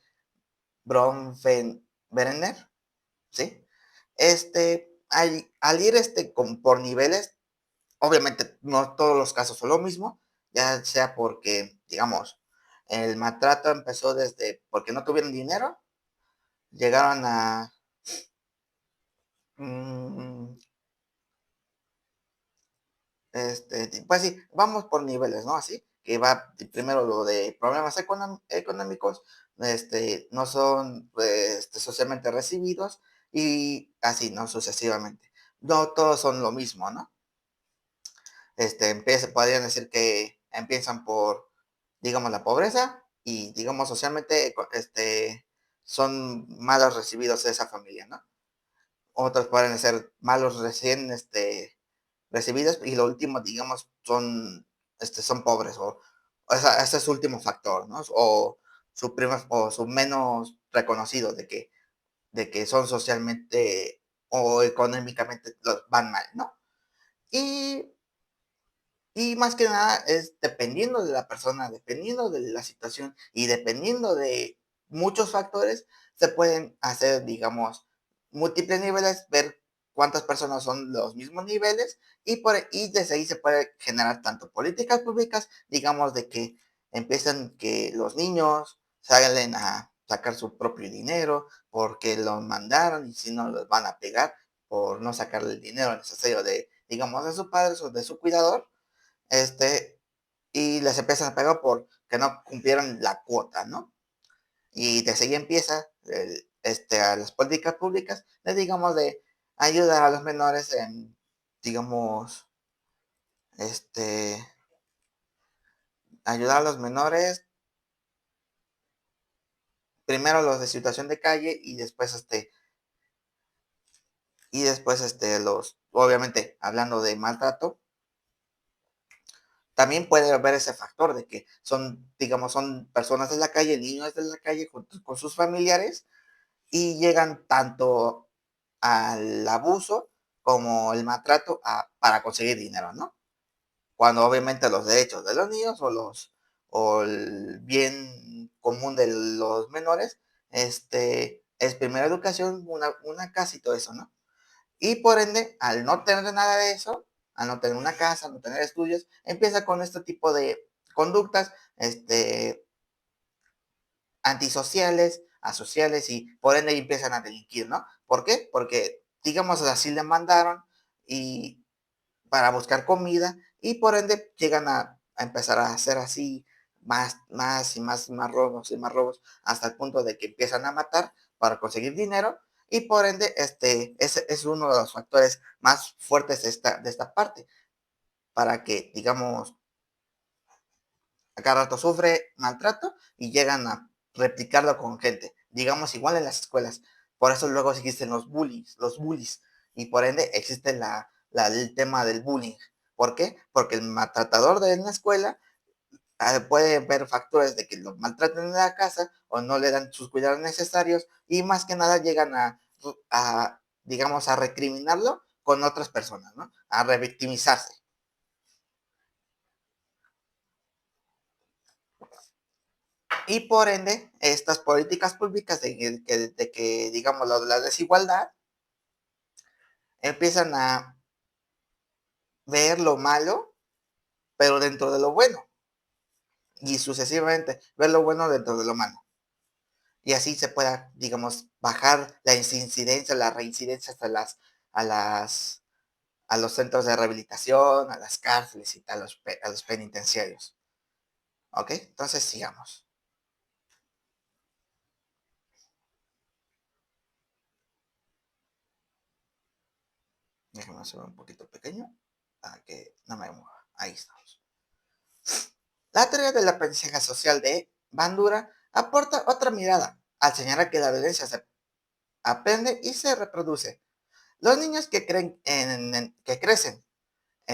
Bronfenbrenner, ¿sí? Al ir por niveles, obviamente no todos los casos son lo mismo, ya sea porque, digamos, el maltrato empezó desde porque no tuvieron dinero, llegaron a mm, pues sí, vamos por niveles, ¿no? Así, que va primero lo de problemas económicos, no son pues, socialmente recibidos y así, ¿no? Sucesivamente. No todos son lo mismo, ¿no? Podrían decir que empiezan por, digamos, la pobreza y, digamos, socialmente, son malos recibidos de esa familia, ¿no? Otros pueden ser malos recién, recibidos y lo último, digamos, son pobres o ese es su último factor, ¿no? O su menos reconocido de que son socialmente o económicamente van mal, ¿no? Y, y más que nada es dependiendo de la persona, dependiendo de la situación y dependiendo de muchos factores, se pueden hacer, digamos, múltiples niveles, ver cuántas personas son los mismos niveles y desde ahí se puede generar tanto políticas públicas, digamos, de que empiezan que los niños salen a sacar su propio dinero porque los mandaron y si no los van a pegar por no sacarle el dinero necesario de, digamos, de su padre o de su cuidador, este, y les empiezan a pegar porque no cumplieron la cuota, ¿no? Y desde ahí empieza a las políticas públicas, digamos, de ayudar a los menores en, digamos, este, ayudar a los menores, primero los de situación de calle y después, obviamente, hablando de maltrato, también puede haber ese factor de que digamos, son personas de la calle, niños de la calle junto con sus familiares y llegan tanto al abuso como el maltrato para conseguir dinero, ¿no? Cuando obviamente los derechos de los niños o el bien común de los menores, es primera educación, una casa y todo eso, ¿no? Y por ende, al no tener nada de eso, al no tener una casa, no tener estudios, empieza con este tipo de conductas, antisociales, asociales y por ende empiezan a delinquir, ¿no? ¿Por qué? Porque, digamos, así le mandaron y para buscar comida y por ende llegan a empezar a hacer así más y más robos hasta el punto de que empiezan a matar para conseguir dinero y por ende ese es uno de los factores más fuertes de esta parte para que, digamos, a cada rato sufre maltrato y llegan a replicarlo con gente. Digamos, igual en las escuelas. Por eso luego existen los bullies. Y por ende existe el tema del bullying. ¿Por qué? Porque el maltratador de la escuela puede ver factores de que lo maltratan en la casa o no le dan sus cuidados necesarios y más que nada llegan digamos, a recriminarlo con otras personas, ¿no? A revictimizarse. Y por ende, estas políticas públicas de que digamos, lo de la desigualdad, empiezan a ver lo malo, pero dentro de lo bueno. Y sucesivamente, ver lo bueno dentro de lo malo. Y así se pueda, digamos, bajar la incidencia, la reincidencia hasta a las, a los centros de rehabilitación, a las cárceles y a los penitenciarios. ¿Ok? Entonces, sigamos. Déjame hacerlo un poquito pequeño para que no me mueva. Ahí estamos. La teoría del aprendizaje social de Bandura aporta otra mirada al señalar que la violencia se aprende y se reproduce. Los niños que crecen en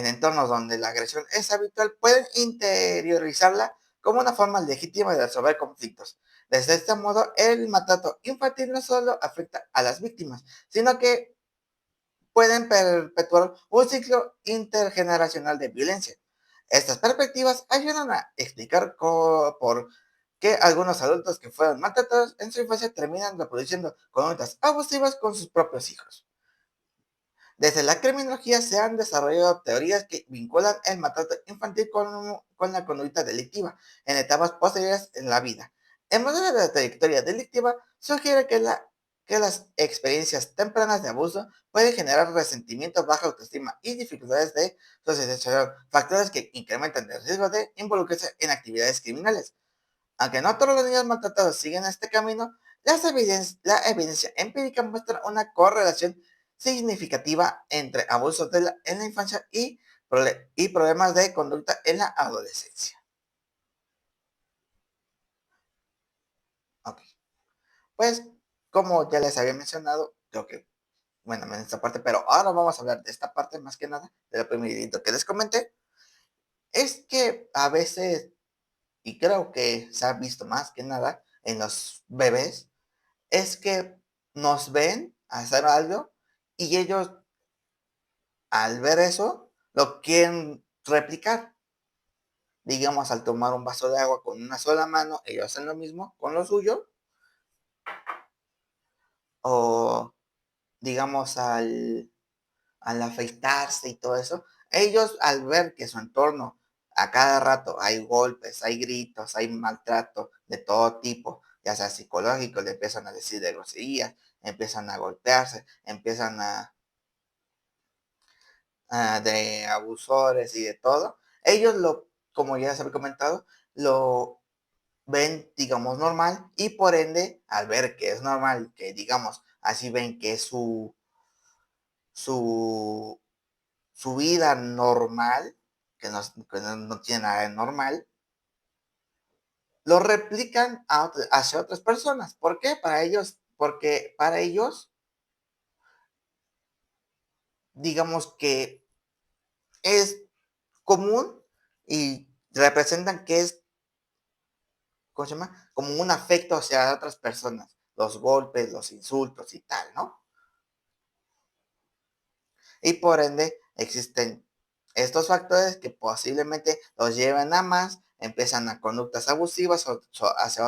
entornos donde la agresión es habitual pueden interiorizarla como una forma legítima de resolver conflictos. Desde este modo, el maltrato infantil no solo afecta a las víctimas, sino que pueden perpetuar un ciclo intergeneracional de violencia. Estas perspectivas ayudan a explicar por qué algunos adultos que fueron maltratados en su infancia terminan reproduciendo conductas abusivas con sus propios hijos. Desde la criminología se han desarrollado teorías que vinculan el maltrato infantil con la conducta delictiva en etapas posteriores en la vida. El modelo de la trayectoria delictiva sugiere que las experiencias tempranas de abuso pueden generar resentimiento, baja autoestima y dificultades de socialización, factores que incrementan el riesgo de involucrarse en actividades criminales. Aunque no todos los niños maltratados siguen este camino, la evidencia empírica muestra una correlación significativa entre abusos en la infancia y problemas de conducta en la adolescencia. Ok, pues como ya les había mencionado, creo que, bueno, en esta parte, pero ahora vamos a hablar de esta parte más que nada, de lo primerito que les comenté, es que a veces, y creo que se ha visto más que nada en los bebés, es que nos ven hacer algo y ellos al ver eso lo quieren replicar. Digamos, al tomar un vaso de agua con una sola mano, ellos hacen lo mismo con lo suyo. O digamos, al afeitarse y todo eso, ellos al ver que su entorno a cada rato hay golpes, hay gritos, hay maltrato de todo tipo, ya sea psicológico, le empiezan a decir de groserías, empiezan a golpearse, empiezan de abusores y de todo, ellos como ya se había comentado, lo ven, digamos, normal y por ende, al ver que es normal, que digamos, así ven que es su, su vida normal, que no tiene nada de normal, lo replican hacia otras personas. ¿Por qué? Porque para ellos, digamos que es común y representan que es, ¿cómo se llama? Como un afecto hacia otras personas, los golpes, los insultos y tal, ¿no? Y por ende existen estos factores que posiblemente los lleven a más, empiezan a conductas abusivas hacia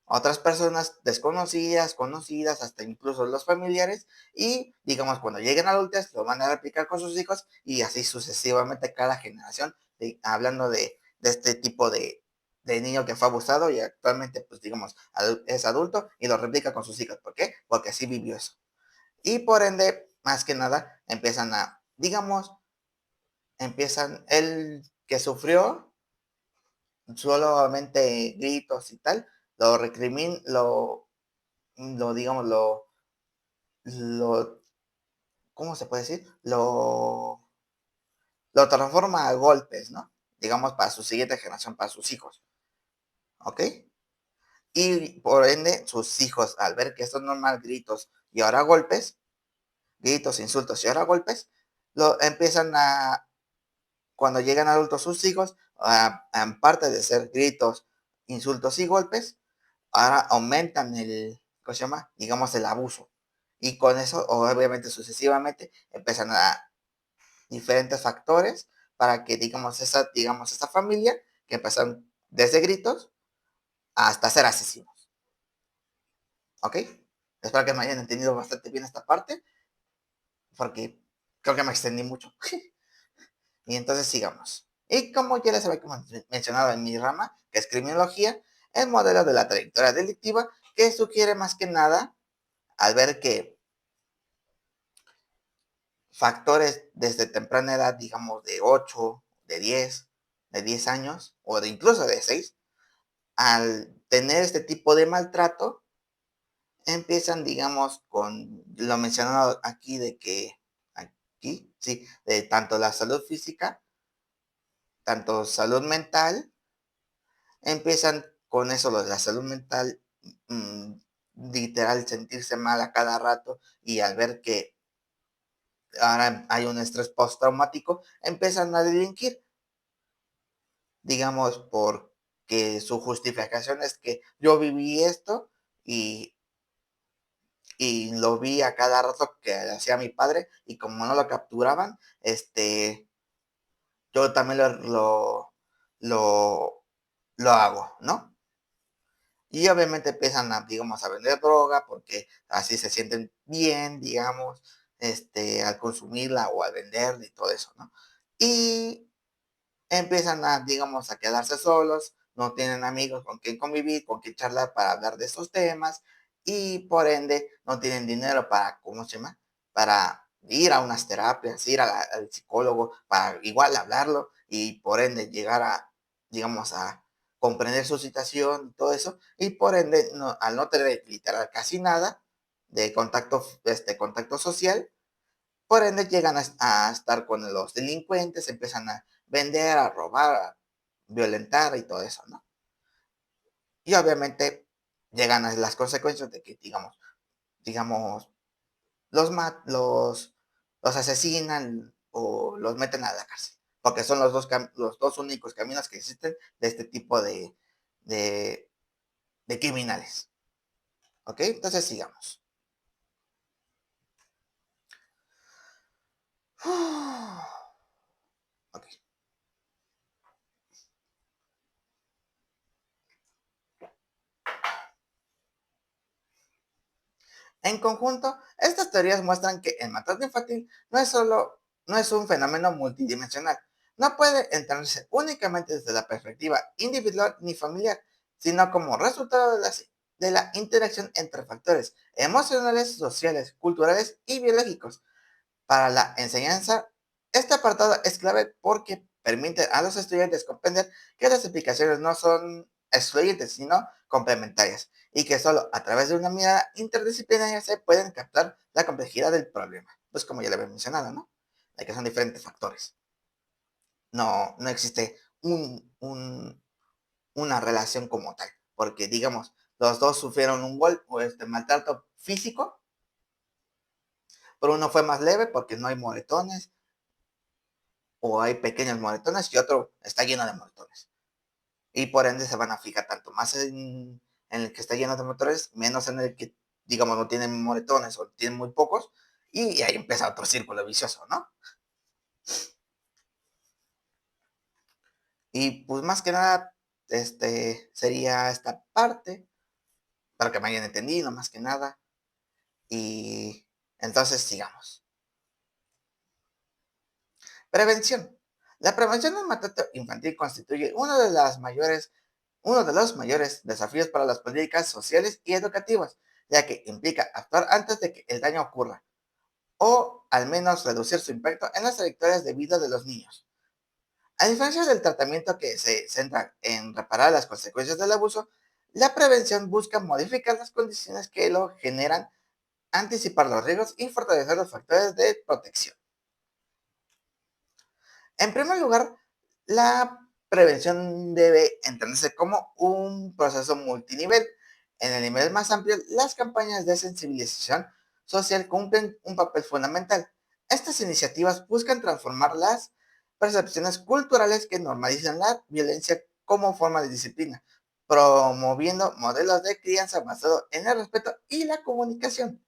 otras personas desconocidas, conocidas, hasta incluso los familiares, y digamos cuando lleguen adultos lo van a replicar con sus hijos y así sucesivamente cada generación, hablando de este tipo de niño que fue abusado y actualmente pues digamos es adulto y lo replica con sus hijos. ¿Por qué? Porque así vivió eso. Y por ende, más que nada, digamos, el que sufrió solamente gritos y tal, lo recrimin, digamos, lo, ¿cómo se puede decir? Lo transforma a golpes, ¿no? Digamos, para su siguiente generación, para sus hijos, ¿ok? Y por ende, sus hijos, al ver que esto es normal, gritos, insultos y ahora golpes, lo empiezan cuando llegan adultos sus hijos, en parte de ser gritos, insultos y golpes, ahora aumentan ¿cómo se llama? Digamos, el abuso. Y con eso, obviamente, sucesivamente, empiezan a diferentes factores para que, esa familia, que empezaron desde gritos hasta ser asesinos. ¿Ok? Espero que me hayan entendido bastante bien esta parte, porque creo que me extendí mucho. Y entonces sigamos. Y como ya les había mencionado en mi rama, que es criminología, el modelo de la trayectoria delictiva, que sugiere más que nada, al ver que factores desde temprana edad, digamos de 8 de 10 años, o de incluso de 6 al tener este tipo de maltrato, empiezan, digamos, con lo mencionado aquí aquí, sí, de tanto la salud física, tanto salud mental. Empiezan con eso, lo de la salud mental, mm, literal, sentirse mal a cada rato y al ver que ahora hay un estrés postraumático, empiezan a delinquir, digamos, porque que su justificación es que yo viví esto y, y lo vi a cada rato que hacía mi padre y como no lo capturaban, yo también lo, lo hago, ¿no? Y obviamente empiezan a, digamos, a vender droga porque así se sienten bien, digamos, al consumirla o al venderla y todo eso, ¿no? Y empiezan a, digamos, a quedarse solos, no tienen amigos con quien convivir, con quien charlar para hablar de esos temas y por ende no tienen dinero para, ¿cómo se llama? Para ir a unas terapias, ir al psicólogo, para igual hablarlo y por ende llegar a, digamos, a comprender su situación y todo eso y por ende al no tener literal casi nada de contacto, contacto social, por ende, llegan a estar con los delincuentes, empiezan a vender, a robar, a violentar y todo eso, ¿no? Y obviamente llegan a las consecuencias de que, digamos, los asesinan o los meten a la cárcel, porque son los dos únicos caminos que existen de este tipo de, de criminales. ¿Ok? Entonces sigamos. Ok. En conjunto, estas teorías muestran que el maltrato infantil no es un fenómeno multidimensional. No puede entenderse únicamente desde la perspectiva individual ni familiar, sino como resultado de la interacción entre factores emocionales, sociales, culturales y biológicos. Para la enseñanza, este apartado es clave porque permite a los estudiantes comprender que las explicaciones no son excluyentes, sino complementarias, y que solo a través de una mirada interdisciplinaria se pueden captar la complejidad del problema. Pues como ya le había mencionado, ¿no? De que son diferentes factores. No existe una relación como tal, porque digamos, los dos sufrieron un golpe o maltrato físico, pero uno fue más leve porque no hay moretones, o hay pequeños moretones y otro está lleno de moretones. Y por ende se van a fijar tanto más en el que está lleno de moretones, menos en el que, digamos, no tienen moretones o tienen muy pocos. Y ahí empieza otro círculo vicioso, ¿no? Y pues más que nada, sería esta parte, para que me hayan entendido, más que nada. Y entonces sigamos. Prevención. La prevención del maltrato infantil constituye uno de los mayores desafíos para las políticas sociales y educativas, ya que implica actuar antes de que el daño ocurra, o al menos reducir su impacto en las trayectorias de vida de los niños. A diferencia del tratamiento que se centra en reparar las consecuencias del abuso, la prevención busca modificar las condiciones que lo generan, anticipar los riesgos y fortalecer los factores de protección. En primer lugar, la prevención debe entenderse como un proceso multinivel. En el nivel más amplio, las campañas de sensibilización social cumplen un papel fundamental. Estas iniciativas buscan transformar las percepciones culturales que normalizan la violencia como forma de disciplina, promoviendo modelos de crianza basados en el respeto y la comunicación.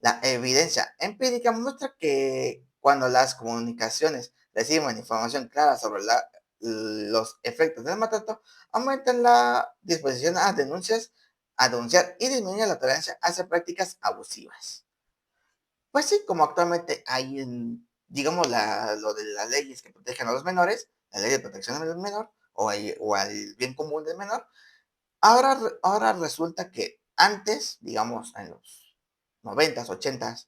La evidencia empírica muestra que cuando las comunicaciones reciben información clara sobre los efectos del maltrato, aumentan la disposición a denunciar y disminuye la tolerancia hacia prácticas abusivas. Pues sí, como actualmente hay digamos, lo de las leyes que protegen a los menores, la ley de protección del menor o al bien común del menor, ahora resulta que antes, digamos, en los 90s, 80s,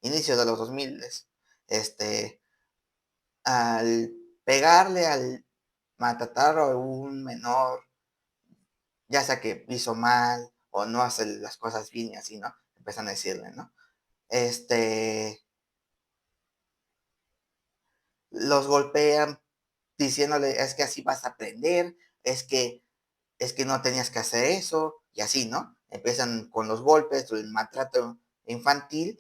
inicio de los 2000, al pegarle, al maltratar a un menor, ya sea que hizo mal o no hace las cosas bien y así, ¿no? Empiezan a decirle, ¿no? Este, los golpean diciéndole, es que así vas a aprender, es que no tenías que hacer eso, y así, ¿no? Empiezan con los golpes, el maltrato infantil,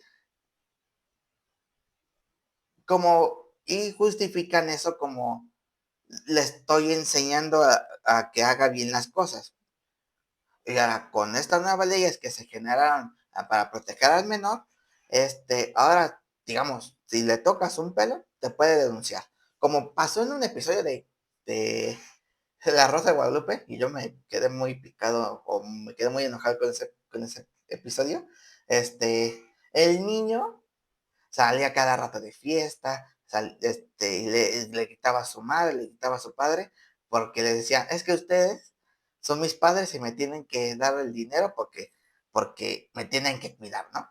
y justifican eso como le estoy enseñando a que haga bien las cosas. Y ahora, con estas nuevas leyes que se generaron para proteger al menor, ahora, digamos, si le tocas un pelo, te puede denunciar. Como pasó en un episodio de La Rosa de Guadalupe, y yo me quedé muy picado o me quedé muy enojado con ese episodio. El niño salía cada rato de fiesta, y le quitaba a su madre, le quitaba a su padre, porque le decía, es que ustedes son mis padres y me tienen que dar el dinero porque me tienen que cuidar, ¿no?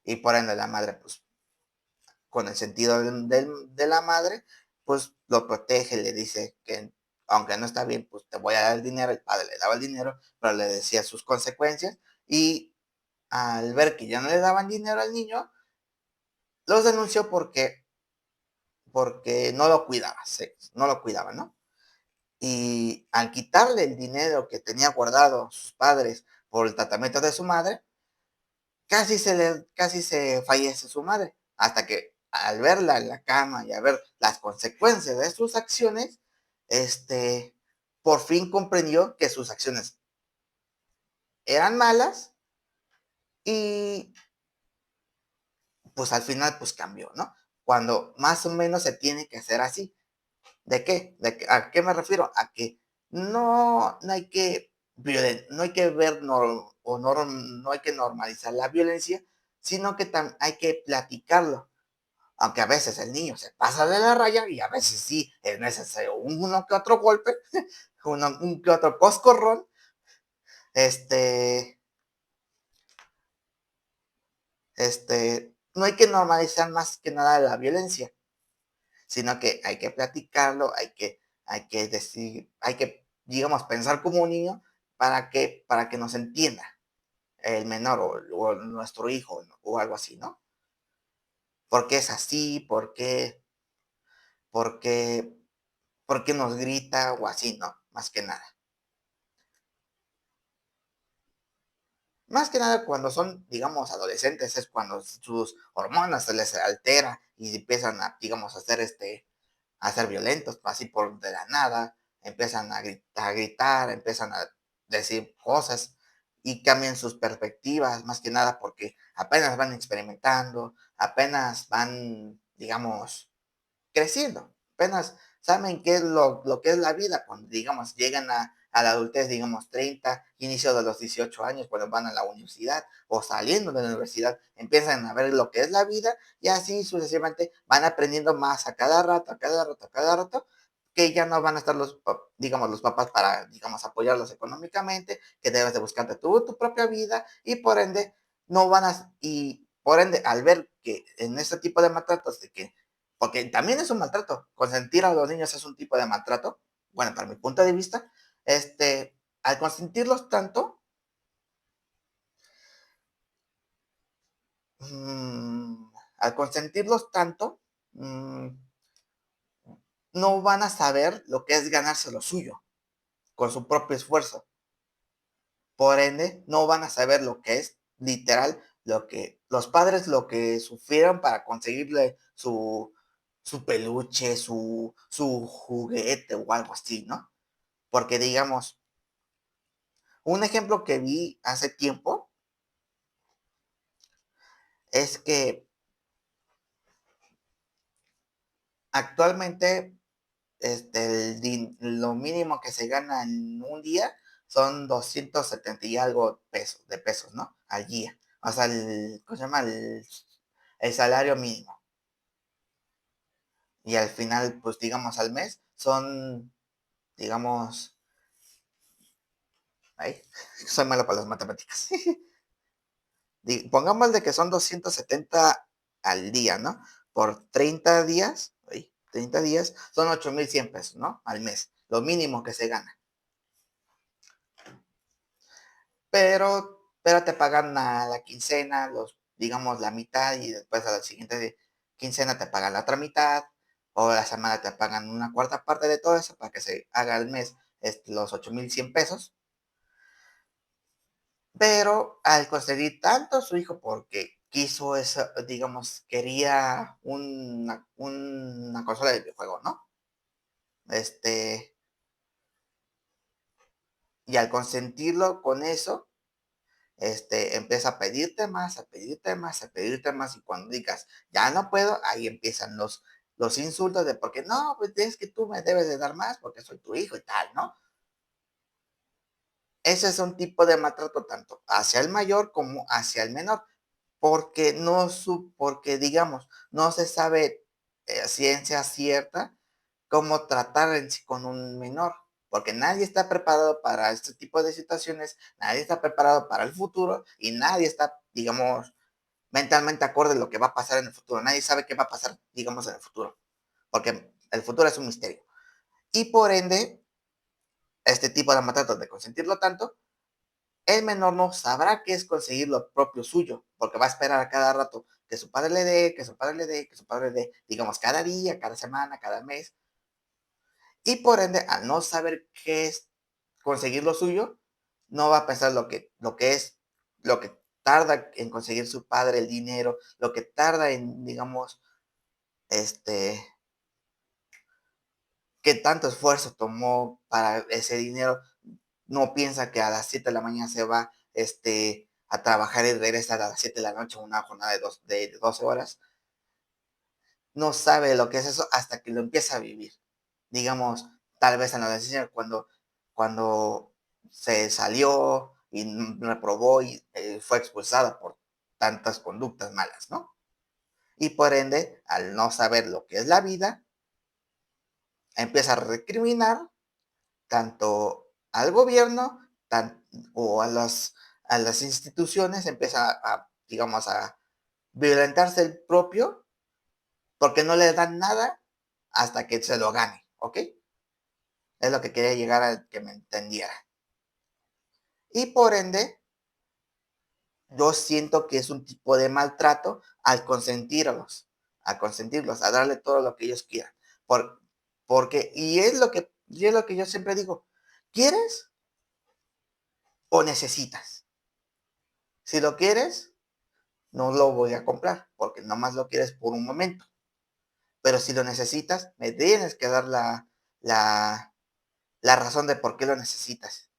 Y por ende la madre, pues, con el sentido de la madre, pues lo protege, le dice que aunque no está bien, pues te voy a dar el dinero, el padre le daba el dinero, pero le decía sus consecuencias y al ver que ya no le daban dinero al niño, los denunció porque no lo cuidaba, no lo cuidaba, ¿no? Y al quitarle el dinero que tenía guardado sus padres por el tratamiento de su madre, casi se fallece su madre, hasta que al verla en la cama y a ver las consecuencias de sus acciones, por fin comprendió que sus acciones eran malas y pues al final pues cambió, ¿no? Cuando más o menos se tiene que hacer así. ¿De qué? ¿A qué me refiero? A que no hay que no hay que ver no hay que normalizar la violencia, sino que hay que platicarlo. Aunque a veces el niño se pasa de la raya y a veces sí es necesario uno que otro golpe, un que otro coscorrón, este, no hay que normalizar más que nada la violencia, sino que hay que platicarlo, hay que decir, hay que, digamos, pensar como un niño para que nos entienda el menor o nuestro hijo, ¿no? O algo así, ¿no? ¿Por qué es así? ¿Por qué, por qué nos grita o así, no? Más que nada. Más que nada cuando son, digamos, adolescentes, es cuando sus hormonas se les altera y empiezan a, digamos, a ser violentos, así por de la nada, empiezan a gritar, empiezan a decir cosas y cambian sus perspectivas, más que nada porque apenas van experimentando, apenas van, digamos, creciendo, apenas saben qué es lo que es la vida, cuando, digamos, llegan a la adultez, digamos, 30, inicio de los 18 años, cuando van a la universidad o saliendo de la universidad, empiezan a ver lo que es la vida y así sucesivamente van aprendiendo más a cada rato, a cada rato, a cada rato, que ya no van a estar digamos, los papás para, digamos, apoyarlos económicamente, que debes de buscarte tu propia vida y por ende no van a, y por ende, al ver que en este tipo de maltratos, de que porque también es un maltrato. Consentir a los niños es un tipo de maltrato. Bueno, para mi punto de vista, al consentirlos tanto, al consentirlos tanto, mm, no van a saber lo que es ganarse lo suyo con su propio esfuerzo. Por ende, no van a saber lo que es literal, lo que los padres lo que sufrieron para conseguirle su peluche, su juguete o algo así, ¿no? Porque digamos, un ejemplo que vi hace tiempo es que actualmente lo mínimo que se gana en un día son 270 y algo pesos, de pesos, ¿no? Al día. O sea, ¿cómo se llama? El salario mínimo. Y al final, pues digamos, al mes son, digamos, ay, soy malo para las matemáticas. Pongamos de que son 270 al día, ¿no? Por 30 días, 30 días, son 8,100 pesos, ¿no? Al mes, lo mínimo que se gana. Pero te pagan a la quincena, digamos, la mitad y después a la siguiente quincena te pagan la otra mitad, o a la semana te pagan una cuarta parte de todo eso para que se haga al mes los 8,100 pesos. Pero al conseguir tanto a su hijo porque quiso eso, digamos, quería una consola de videojuego, ¿no? este, y al consentirlo con eso, empieza a pedirte más, a pedirte más, a pedirte más, y cuando digas, ya no puedo, ahí empiezan los insultos de, porque no, pues es que tú me debes de dar más porque soy tu hijo y tal, ¿no? Ese es un tipo de maltrato tanto hacia el mayor como hacia el menor, porque porque digamos, no se sabe ciencia cierta cómo tratar en sí con un menor, porque nadie está preparado para este tipo de situaciones, nadie está preparado para el futuro y nadie está, digamos, mentalmente acorde a lo que va a pasar en el futuro. Nadie sabe qué va a pasar, digamos, en el futuro, porque el futuro es un misterio. Y por ende, este tipo de maltrato de consentirlo tanto, el menor no sabrá qué es conseguir lo propio suyo, porque va a esperar a cada rato que su padre le dé, que su padre le dé, que su padre le dé, digamos, cada día, cada semana, cada mes. Y por ende, al no saber qué es conseguir lo suyo, no va a pensar lo que es, lo que tarda en conseguir su padre el dinero, lo que tarda en, digamos, este, qué tanto esfuerzo tomó para ese dinero. No piensa que a las 7 de la mañana se va, a trabajar y regresa a las 7 de la noche, una jornada de 12 horas. No sabe lo que es eso hasta que lo empieza a vivir. Digamos, tal vez en la adolescencia, cuando se salió y reprobó y fue expulsada por tantas conductas malas, ¿no? Y por ende, al no saber lo que es la vida, empieza a recriminar tanto al gobierno o a las instituciones, empieza digamos, a violentarse el propio porque no le dan nada hasta que se lo gane, ¿ok? Es lo que quería llegar a que me entendiera. Y por ende, yo siento que es un tipo de maltrato al consentirlos, a darle todo lo que ellos quieran. Por, porque, y es lo que yo siempre digo, ¿quieres o necesitas? Si lo quieres, no lo voy a comprar, porque nomás lo quieres por un momento. Pero si lo necesitas, me tienes que dar la, la razón de por qué lo necesitas.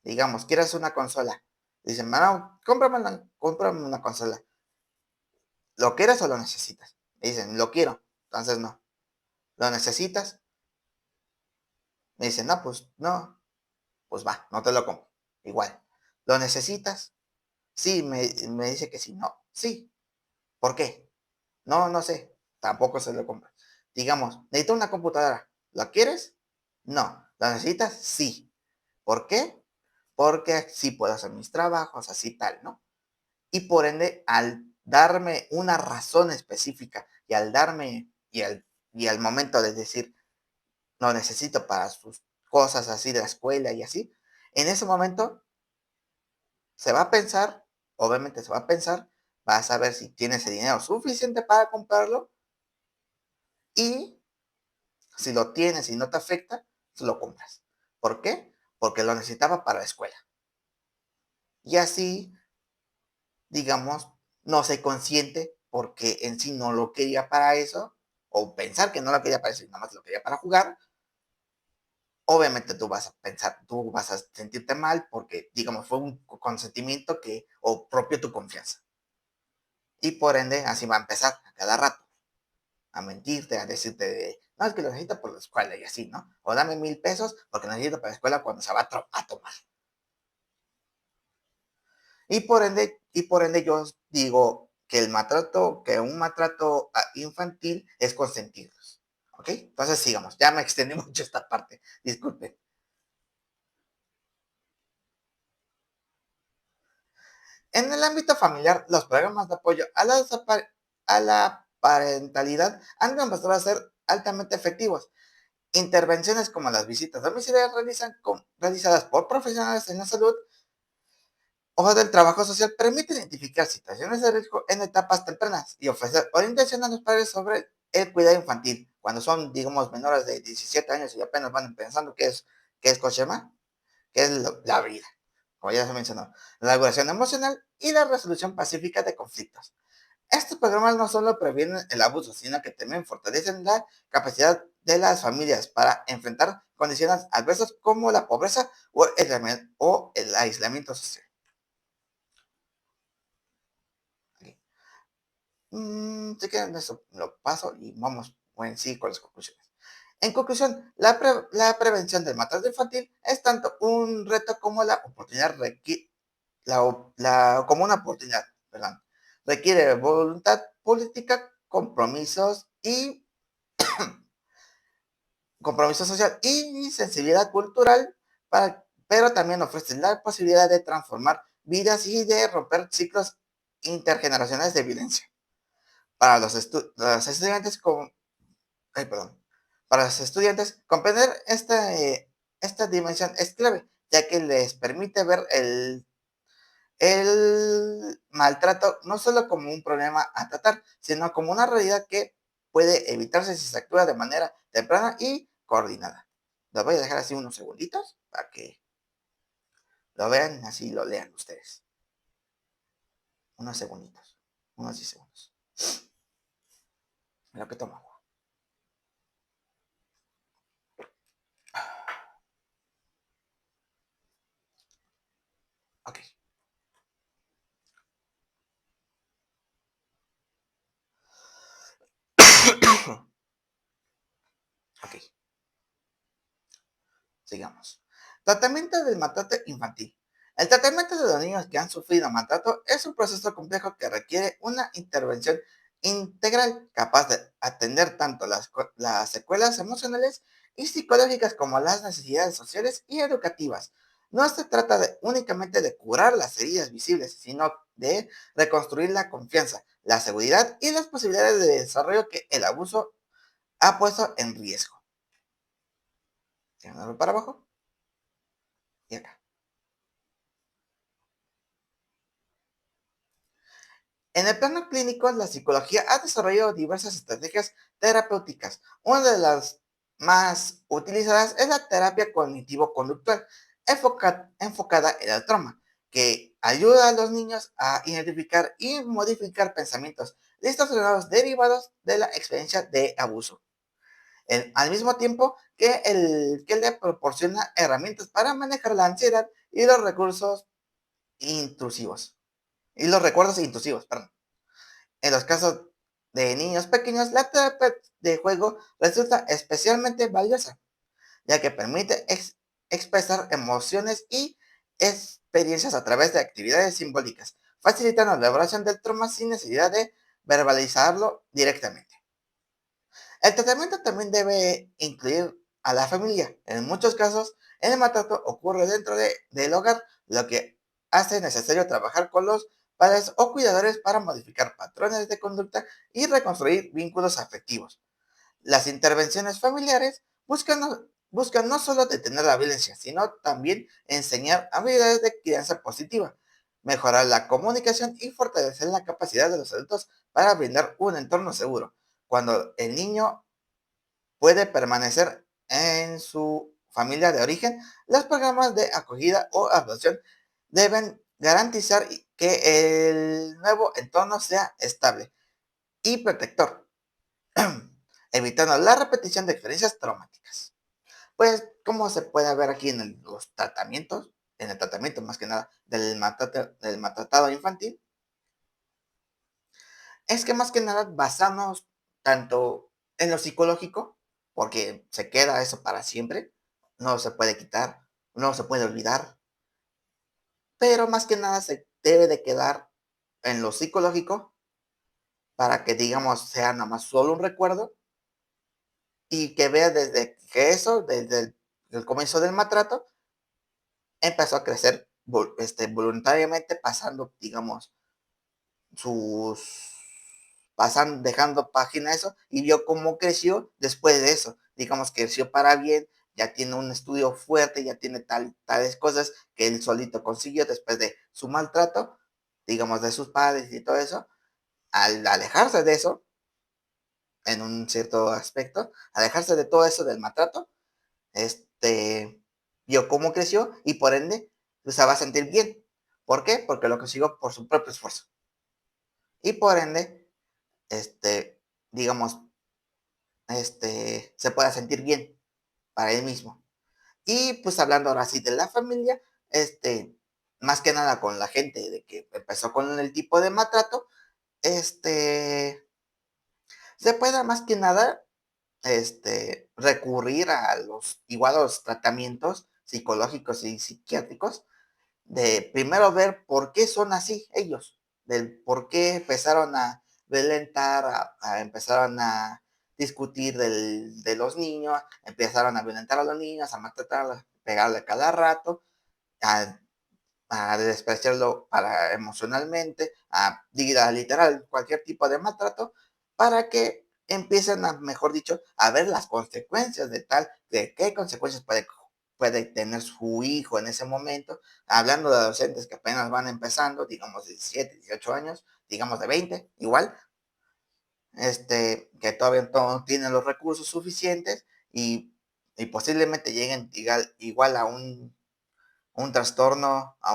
Digamos, quieres una consola. Dicen, mano, cómprame una consola. ¿Lo quieres o lo necesitas? Me dicen, lo quiero. Entonces no. ¿Lo necesitas? Me dicen, no, pues no. Pues va, no te lo compro. Igual. ¿Lo necesitas? Sí, me dice que sí. No, sí. ¿Por qué? No, no sé. Tampoco se lo compra. Digamos, necesito una computadora. ¿La quieres? No. ¿La necesitas? Sí. ¿Por qué? Porque sí puedo hacer mis trabajos, así tal, ¿no? Y por ende, al darme una razón específica y al darme y al momento de decir, lo necesito para sus cosas así de la escuela y así, en ese momento se va a pensar, obviamente se va a pensar, va a saber si tiene ese dinero suficiente para comprarlo y si lo tienes y no te afecta, tú lo compras. ¿Por qué? Porque lo necesitaba para la escuela. Y así, digamos, no soy consciente porque en sí no lo quería para eso, o pensar que no lo quería para eso y nada más lo quería para jugar. Obviamente tú vas a pensar, tú vas a sentirte mal porque, digamos, fue un consentimiento o propio tu confianza. Y por ende, así va a empezar a cada rato, a mentirte, a decirte, no, es que lo necesito por la escuela y así, ¿no? O dame 1,000 pesos porque necesito para la escuela cuando se va a tomar. Y por ende yo digo que un maltrato infantil es consentirlos. ¿Ok? Entonces sigamos. Ya me extendí mucho esta parte. Disculpen. En el ámbito familiar, los programas de apoyo a la parentalidad han demostrado ser altamente efectivos. Intervenciones como las visitas domiciliarias realizadas por profesionales en la salud o del trabajo social permiten identificar situaciones de riesgo en etapas tempranas y ofrecer orientación a los padres sobre el cuidado infantil. Cuando son, digamos, menores de 17 años y apenas van pensando qué es Cochema, que es la vida, como ya se mencionó, la regulación emocional y la resolución pacífica de conflictos. Estos programas no solo previenen el abuso, sino que también fortalecen la capacidad de las familias para enfrentar condiciones adversas como la pobreza o el aislamiento social. Si quieren, eso lo paso y vamos en sí con las conclusiones. En conclusión, la prevención del maltrato infantil es tanto un reto como la oportunidad como una oportunidad, perdón. Requiere voluntad política, compromiso social y sensibilidad cultural, pero también ofrece la posibilidad de transformar vidas y de romper ciclos intergeneracionales de violencia. Para los estudiantes perdón. Para los estudiantes, comprender esta dimensión es clave, ya que les permite ver el maltrato no solo como un problema a tratar, sino como una realidad que puede evitarse si se actúa de manera temprana y coordinada. Lo voy a dejar así unos segunditos para que lo vean, así lo lean ustedes. Unos segunditos, unos 10 segundos. En lo que tomo agua. Ok. Ok. Sigamos. Tratamiento del maltrato infantil. El tratamiento de los niños que han sufrido maltrato es un proceso complejo que requiere una intervención integral capaz de atender tanto las secuelas emocionales y psicológicas como las necesidades sociales y educativas. No se trata únicamente de curar las heridas visibles, sino de reconstruir la confianza, la seguridad y las posibilidades de desarrollo que el abuso ha puesto en riesgo. Tirándolo para abajo y acá. En el plano clínico, la psicología ha desarrollado diversas estrategias terapéuticas. Una de las más utilizadas es la terapia cognitivo-conductual, enfocada en el trauma, que ayuda a los niños a identificar y modificar pensamientos distorsionados derivados de la experiencia de abuso. Al mismo tiempo que le proporciona herramientas para manejar la ansiedad y los recursos intrusivos. Y los recuerdos intrusivos, perdón. En los casos de niños pequeños, la terapia de juego resulta especialmente valiosa, ya que permite expresar emociones y experiencias a través de actividades simbólicas, facilitando la elaboración del trauma sin necesidad de verbalizarlo directamente. El tratamiento también debe incluir a la familia. En muchos casos, el maltrato ocurre del hogar, lo que hace necesario trabajar con los padres o cuidadores para modificar patrones de conducta y reconstruir vínculos afectivos. Las intervenciones familiares buscan no solo detener la violencia, sino también enseñar habilidades de crianza positiva, mejorar la comunicación y fortalecer la capacidad de los adultos para brindar un entorno seguro. Cuando el niño puede permanecer en su familia de origen, los programas de acogida o adopción deben garantizar que el nuevo entorno sea estable y protector, evitando la repetición de experiencias traumáticas. Pues, como se puede ver aquí en los tratamientos, en el tratamiento más que nada del maltratado infantil, es que más que nada basamos tanto en lo psicológico, porque se queda eso para siempre, no se puede quitar, no se puede olvidar, pero más que nada se debe de quedar en lo psicológico para que digamos sea nada más solo un recuerdo y que vea desde que eso, desde el comienzo del maltrato, empezó a crecer voluntariamente pasando, digamos, sus pasan dejando página eso y vio cómo creció después de eso. Digamos, creció para bien, ya tiene un estudio fuerte, ya tiene tales cosas que él solito consiguió después de su maltrato, digamos, de sus padres y todo eso. Al alejarse de eso, en un cierto aspecto, alejarse de todo eso del maltrato, vio cómo creció y por ende se va a sentir bien. ¿Por qué? Porque lo consiguió por su propio esfuerzo. Y por ende, digamos, se pueda sentir bien para él mismo. Y pues hablando ahora sí de la familia, más que nada con la gente de que empezó con el tipo de maltrato, se pueda más que nada recurrir a los igual a los tratamientos psicológicos y psiquiátricos, de primero ver por qué son así ellos, del por qué empezaron a violentar, empezaron a discutir de los niños, empezaron a violentar a los niños, a maltratarlos, a pegarle cada rato, a, a despreciarlo emocionalmente, a literal cualquier tipo de maltrato, para que empiecen a, mejor dicho, a ver las consecuencias de tal, de qué consecuencias puede tener su hijo en ese momento, hablando de adolescentes que apenas van empezando, digamos de 17, 18 años, digamos de 20, igual, que todavía no tienen los recursos suficientes y posiblemente lleguen igual a un trastorno, a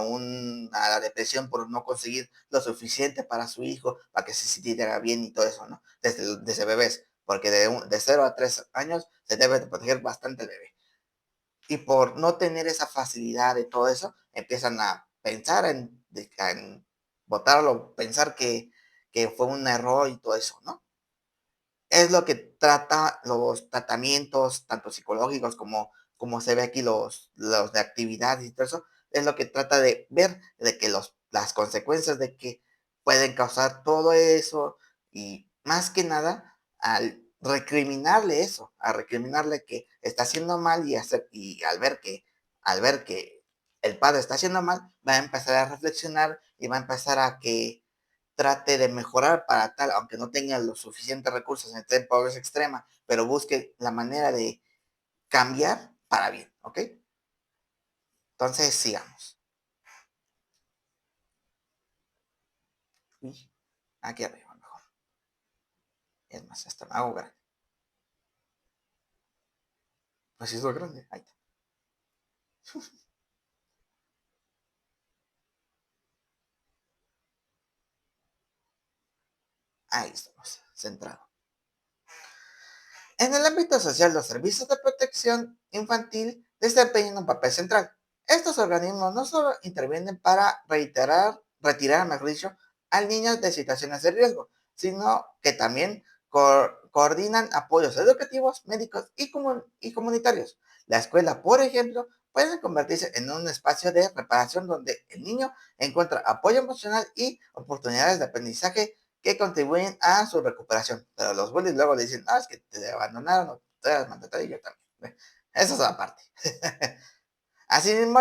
la depresión por no conseguir lo suficiente para su hijo, para que se sintiera bien y todo eso, ¿no? Desde bebés, porque de 0 a 3 años se debe de proteger bastante el bebé. Y por no tener esa facilidad de todo eso, empiezan a pensar en votarlo, pensar que fue un error y todo eso, ¿no? Es lo que trata los tratamientos, tanto psicológicos como se ve aquí los de actividad y todo eso, es lo que trata de ver, de que las consecuencias de que pueden causar todo eso y más que nada al recriminarle eso, a recriminarle que está haciendo mal y al ver que el padre está haciendo mal, va a empezar a reflexionar y va a empezar a que trate de mejorar para tal, aunque no tenga los suficientes recursos, esté en pobreza extrema, pero busque la manera de cambiar para bien, ¿ok? Entonces, sigamos. Uy, aquí arriba, mejor. Es más, hasta me hago grande. Pues sí, es lo grande. Ahí está. Ahí estamos, centrado. En el ámbito social, los servicios de protección infantil desempeñan un papel central. Estos organismos no solo intervienen para retirar, mejor dicho, al niño de situaciones de riesgo, sino que también coordinan apoyos educativos, médicos y comunitarios. La escuela, por ejemplo, puede convertirse en un espacio de preparación donde el niño encuentra apoyo emocional y oportunidades de aprendizaje que contribuyen a su recuperación. Pero los bullies luego le dicen, no, es que te abandonaron o te eras mandatario y yo también. Eso es aparte. Asimismo,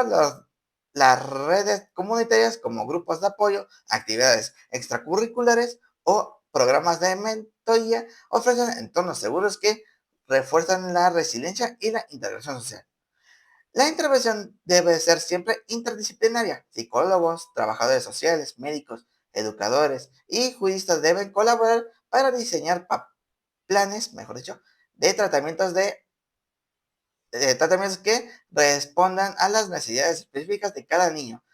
las redes comunitarias como grupos de apoyo, actividades extracurriculares o programas de mentoría ofrecen entornos seguros que refuerzan la resiliencia y la integración social. La intervención debe ser siempre interdisciplinaria. Psicólogos, trabajadores sociales, médicos, educadores y juristas deben colaborar para diseñar planes, mejor dicho, de tratamientos que respondan a las necesidades específicas de cada niño.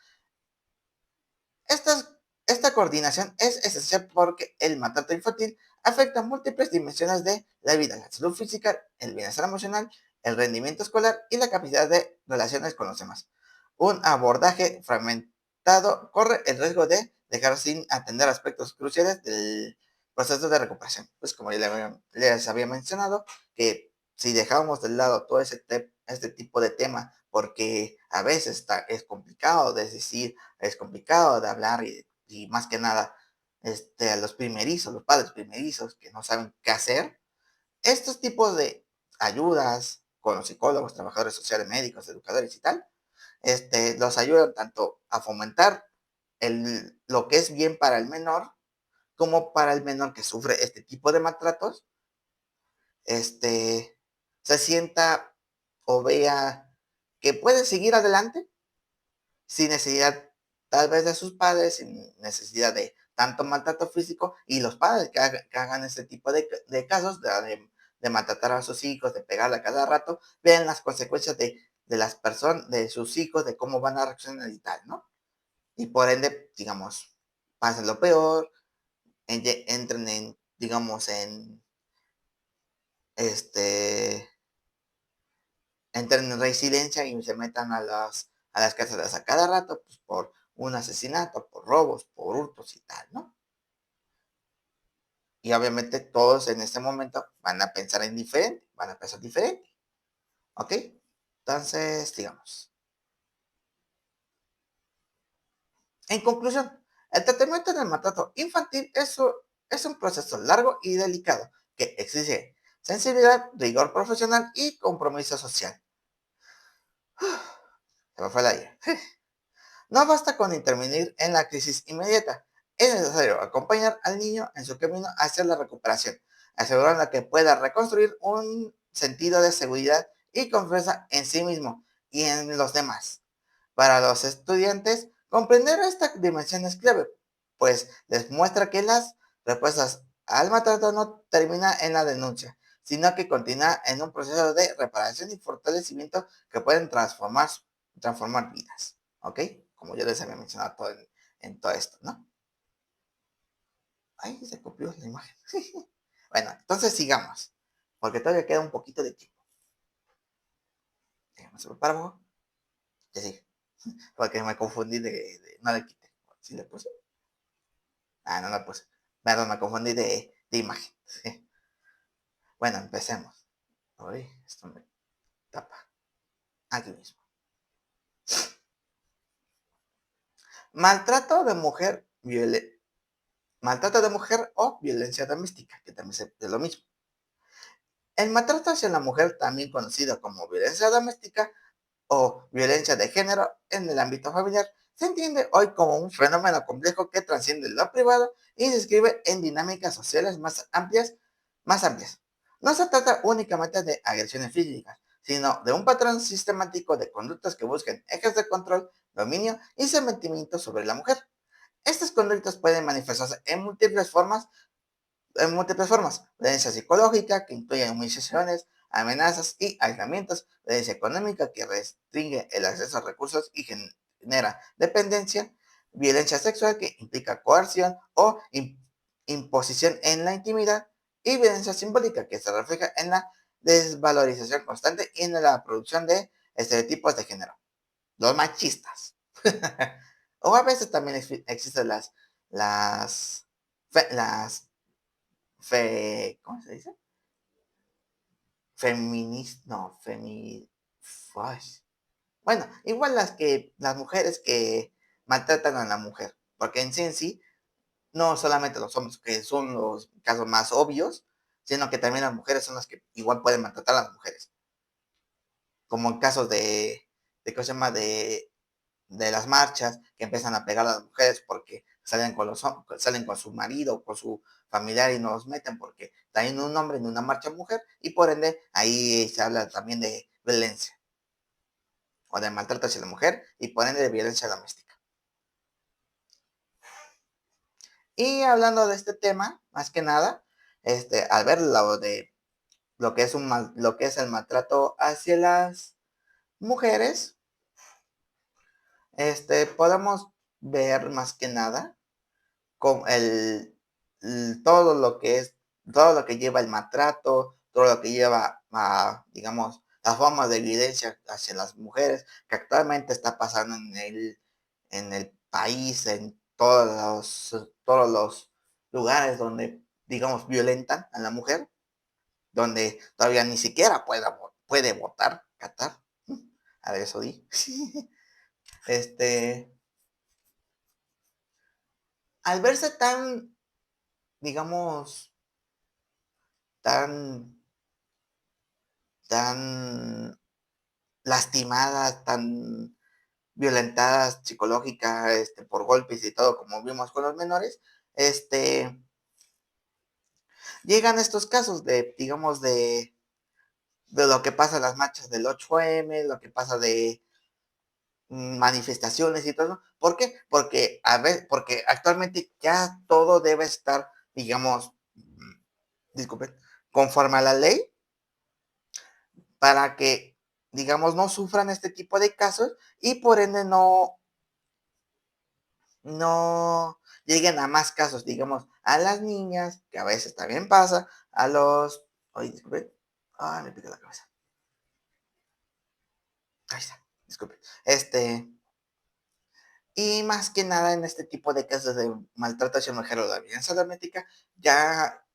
Estas- esta coordinación es esencial porque el maltrato infantil afecta múltiples dimensiones de la vida, la salud física, el bienestar emocional, el rendimiento escolar y la capacidad de relaciones con los demás. Un abordaje fragmentado corre el riesgo de dejar sin atender aspectos cruciales del proceso de recuperación. Pues como ya les había mencionado, que si dejamos de lado todo este tipo de tema, porque a veces es complicado de decir, es complicado de hablar y más que nada a los padres primerizos que no saben qué hacer, estos tipos de ayudas con los psicólogos, trabajadores sociales, médicos, educadores y tal, los ayudan tanto a fomentar lo que es bien para el menor, como para el menor que sufre este tipo de maltratos, se sienta o vea que puede seguir adelante sin necesidad tal vez de sus padres, sin necesidad de tanto maltrato físico, y los padres que hagan ese tipo de casos de maltratar a sus hijos, de pegarle a cada rato, vean las consecuencias de las personas, de sus hijos, de cómo van a reaccionar y tal, ¿no? Y por ende, digamos, pasen lo peor, entren digamos, entren en residencia y se metan a las cárceles a cada rato, pues por un asesinato, por robos, por hurtos y tal, ¿no? Y obviamente todos en este momento van a pensar en diferente, van a pensar diferente, ¿ok? Entonces, digamos, en conclusión, el tratamiento del maltrato infantil es un proceso largo y delicado que exige sensibilidad, rigor profesional y compromiso social. Se me fue el aire. No basta con intervenir en la crisis inmediata. Es necesario acompañar al niño en su camino hacia la recuperación, asegurando que pueda reconstruir un sentido de seguridad y confianza en sí mismo y en los demás. Para los estudiantes, comprender esta dimensión es clave, pues les muestra que las respuestas al maltrato no termina en la denuncia, sino que continúa en un proceso de reparación y fortalecimiento que pueden transformar vidas. ¿Ok? Como yo les había mencionado en todo esto, ¿no? Ahí se copió la imagen. Bueno, entonces sigamos, porque todavía queda un poquito de tiempo. Déjame subir para abajo. Ya sí, porque me confundí no le quité. ¿Sí le puse? Ah, no la puse. Perdón, me confundí de imagen. Bueno, empecemos. Uy, esto me tapa. Aquí mismo. Maltrato de mujer, maltrato de mujer o violencia doméstica, que también es lo mismo. El maltrato hacia la mujer, también conocido como violencia doméstica o violencia de género en el ámbito familiar, se entiende hoy como un fenómeno complejo que trasciende lo privado y se inscribe en dinámicas sociales más amplias. No se trata únicamente de agresiones físicas, sino de un patrón sistemático de conductas que buscan ejes de control, dominio y sometimiento sobre la mujer. Estas conductas pueden manifestarse en múltiples formas. Violencia psicológica, que incluye humillaciones, amenazas y aislamientos. Violencia económica, que restringe el acceso a recursos y genera dependencia. Violencia sexual, que implica coerción o imposición en la intimidad. Y violencia simbólica, que se refleja en la desvalorización constante y en la producción de estereotipos de género. Los machistas. O a veces también existen las, las ¿cómo se dice? Feminista, no, bueno, igual las mujeres que maltratan a la mujer, porque en sí, no solamente los hombres, que son los casos más obvios, sino que también las mujeres son las que igual pueden maltratar a las mujeres, como en casos ¿cómo se llama? De las marchas que empiezan a pegar a las mujeres porque salen con su marido o con su familiar y no los meten porque hay un hombre en una marcha mujer y por ende ahí se habla también de violencia o de maltrato hacia la mujer y por ende de violencia doméstica. Y hablando de este tema, más que nada, al ver lo que es el maltrato hacia las mujeres, podemos ver más que nada con todo lo que todo lo que lleva el maltrato, todo lo que lleva a, digamos, las formas de violencia hacia las mujeres que actualmente está pasando en el país, en todos los lugares donde, digamos, violentan a la mujer, donde todavía ni siquiera puede votar, Qatar. A ver, eso di. Este, al verse tan, digamos, tan tan lastimadas, tan violentadas psicológica, por golpes y todo, como vimos con los menores, llegan estos casos de, digamos, de lo que pasa en las marchas del 8M, lo que pasa de manifestaciones y todo. ¿Por qué? Porque actualmente ya todo debe estar, digamos, disculpen, conforme a la ley para que, digamos, no sufran este tipo de casos y por ende no lleguen a más casos, digamos, a las niñas, que a veces también pasa, a los, ay, disculpe, Ay, me pica la cabeza. Ahí está, disculpe. Y más que nada en este tipo de casos de maltrato hacia mujer o la violencia doméstica, ya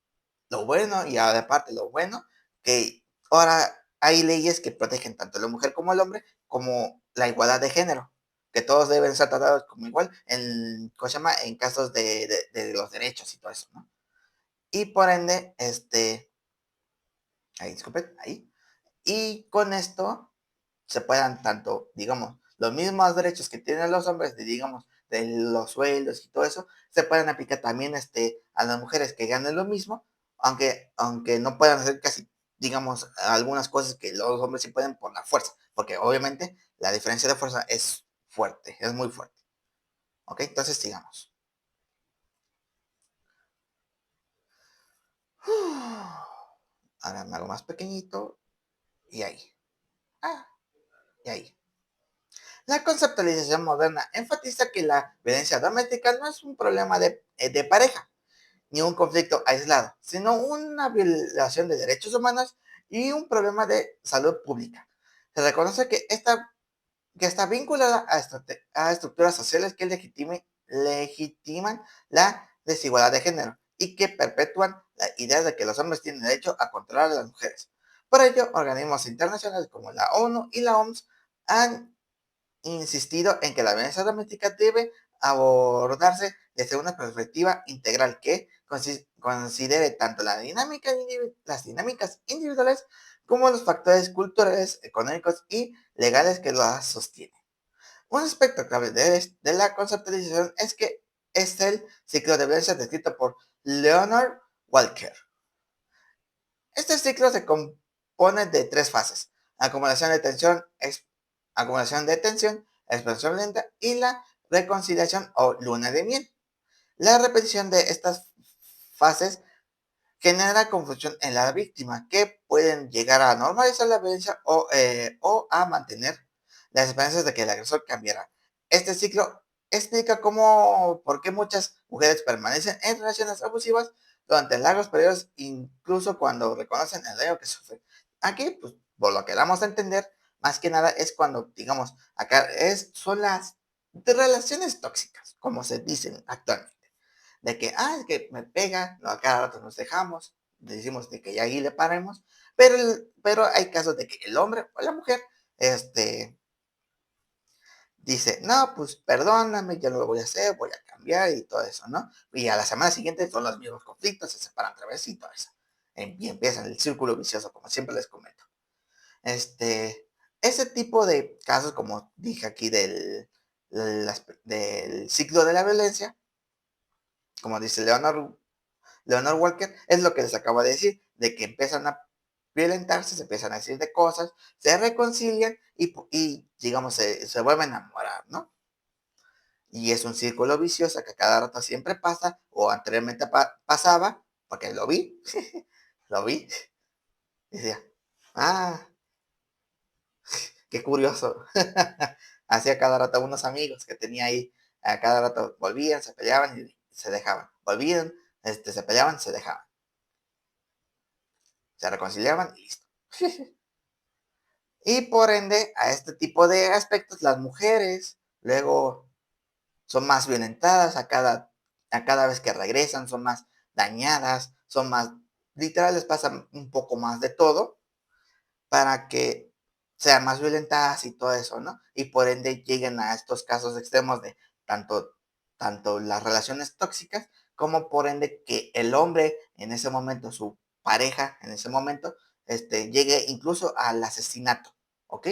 lo bueno, y aparte lo bueno, que ahora hay leyes que protegen tanto a la mujer como al hombre, como la igualdad de género, que todos deben ser tratados como igual en, ¿cómo se llama? En casos de los derechos y todo eso, ¿no? Y por ende, ahí, disculpen, ahí. Y con esto se puedan tanto, digamos, los mismos derechos que tienen los hombres, de, digamos, de los sueldos y todo eso, se pueden aplicar también a las mujeres que ganen lo mismo, aunque no puedan hacer casi, digamos, algunas cosas que los hombres sí pueden por la fuerza, porque obviamente la diferencia de fuerza es fuerte, es muy fuerte. ¿Ok? Entonces sigamos. Ahora me hago más pequeñito y ahí. Ah, y ahí. La conceptualización moderna enfatiza que la violencia doméstica no es un problema de pareja, ni un conflicto aislado, sino una violación de derechos humanos y un problema de salud pública. Se reconoce que está vinculada a estructuras sociales que legitiman la desigualdad de género y que perpetúan la idea de que los hombres tienen derecho a controlar a las mujeres. Por ello, organismos internacionales como la ONU y la OMS han insistido en que la violencia doméstica debe abordarse desde una perspectiva integral que considere tanto las dinámicas individuales como los factores culturales, económicos y legales que las sostienen. Un aspecto clave de la conceptualización es que es el ciclo de violencia descrito por Leonard Walker. Este ciclo se compone de tres fases: acumulación de tensión, expansión lenta y la reconciliación o luna de miel. La repetición de estas fases genera confusión en la víctima, que pueden llegar a normalizar la violencia o a mantener las esperanzas de que el agresor cambiará. Este ciclo explica por qué muchas mujeres permanecen en relaciones abusivas durante largos periodos, incluso cuando reconocen el daño que sufren. Aquí, pues, por lo que damos a entender, más que nada es cuando, digamos, acá son las de relaciones tóxicas, como se dicen actualmente. De que, es que me pega, no, a cada rato nos dejamos, decimos de que ya ahí le paremos, pero hay casos de que el hombre o la mujer, dice, no, pues perdóname, ya no lo voy a hacer, voy a cambiar y todo eso, ¿no? Y a la semana siguiente son los mismos conflictos, se separan otra vez y todo eso. Y empiezan el círculo vicioso, como siempre les comento. Ese tipo de casos, como dije aquí del ciclo de la violencia, como dice Leonard Walker, es lo que les acabo de decir, de que empiezan a violentarse, se empiezan a decir de cosas, se reconcilian y digamos, se vuelven a enamorar, ¿no? Y es un círculo vicioso que cada rato siempre pasa, o anteriormente pasaba, porque lo vi, lo vi, y decía, ah, qué curioso. Hacía cada rato unos amigos que tenía ahí, a cada rato volvían, se peleaban y se dejaban, volvían, se peleaban, se dejaban, se reconciliaban y listo. Y por ende, a este tipo de aspectos, las mujeres luego son más violentadas a cada vez que regresan, son más dañadas, son más, literal les pasa un poco más de todo para que sean más violentadas y todo eso, ¿no? Y por ende lleguen a estos casos extremos de tanto, tanto las relaciones tóxicas como por ende que el hombre en ese momento, su pareja en ese momento, llegue incluso al asesinato, ¿ok?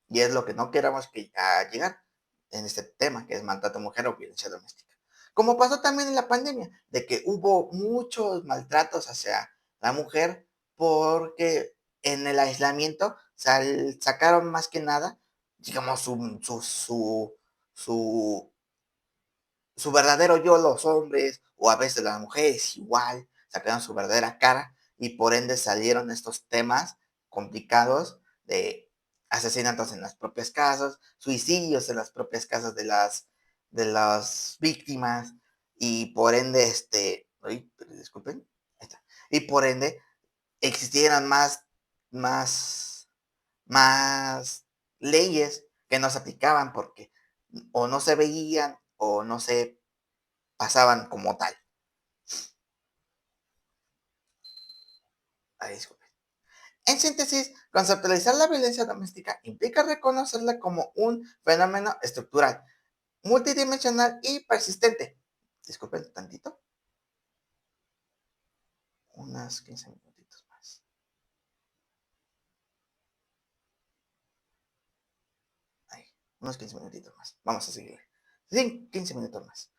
Y es lo que no queramos llegar en este tema, que es maltrato a mujer o violencia doméstica. Como pasó también en la pandemia, de que hubo muchos maltratos hacia la mujer porque en el aislamiento sacaron más que nada, digamos, su, su verdadero yo, los hombres, o a veces las mujeres igual, sacaron su verdadera cara y por ende salieron estos temas complicados de asesinatos en las propias casas, suicidios en las propias casas de las víctimas y por ende, disculpen, ahí está, y por ende existieran más más, más leyes que no se aplicaban porque o no se veían o no se pasaban como tal. Ay, disculpe. En síntesis, conceptualizar la violencia doméstica implica reconocerla como un fenómeno estructural, multidimensional y persistente. Disculpen tantito. Unas 15 minutitos más. Ahí, unos 15 minutitos más. Vamos a seguir. Sí, 15 minutos más.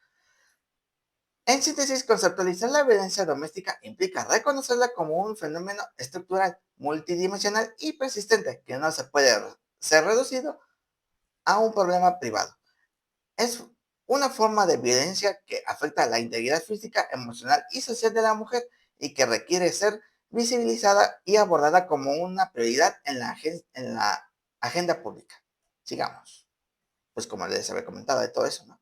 En síntesis, conceptualizar la violencia doméstica implica reconocerla como un fenómeno estructural, multidimensional y persistente que no se puede ser reducido a un problema privado. Es una forma de violencia que afecta a la integridad física, emocional y social de la mujer y que requiere ser visibilizada y abordada como una prioridad en la agenda pública. Sigamos. Pues como les había comentado de todo eso, ¿no?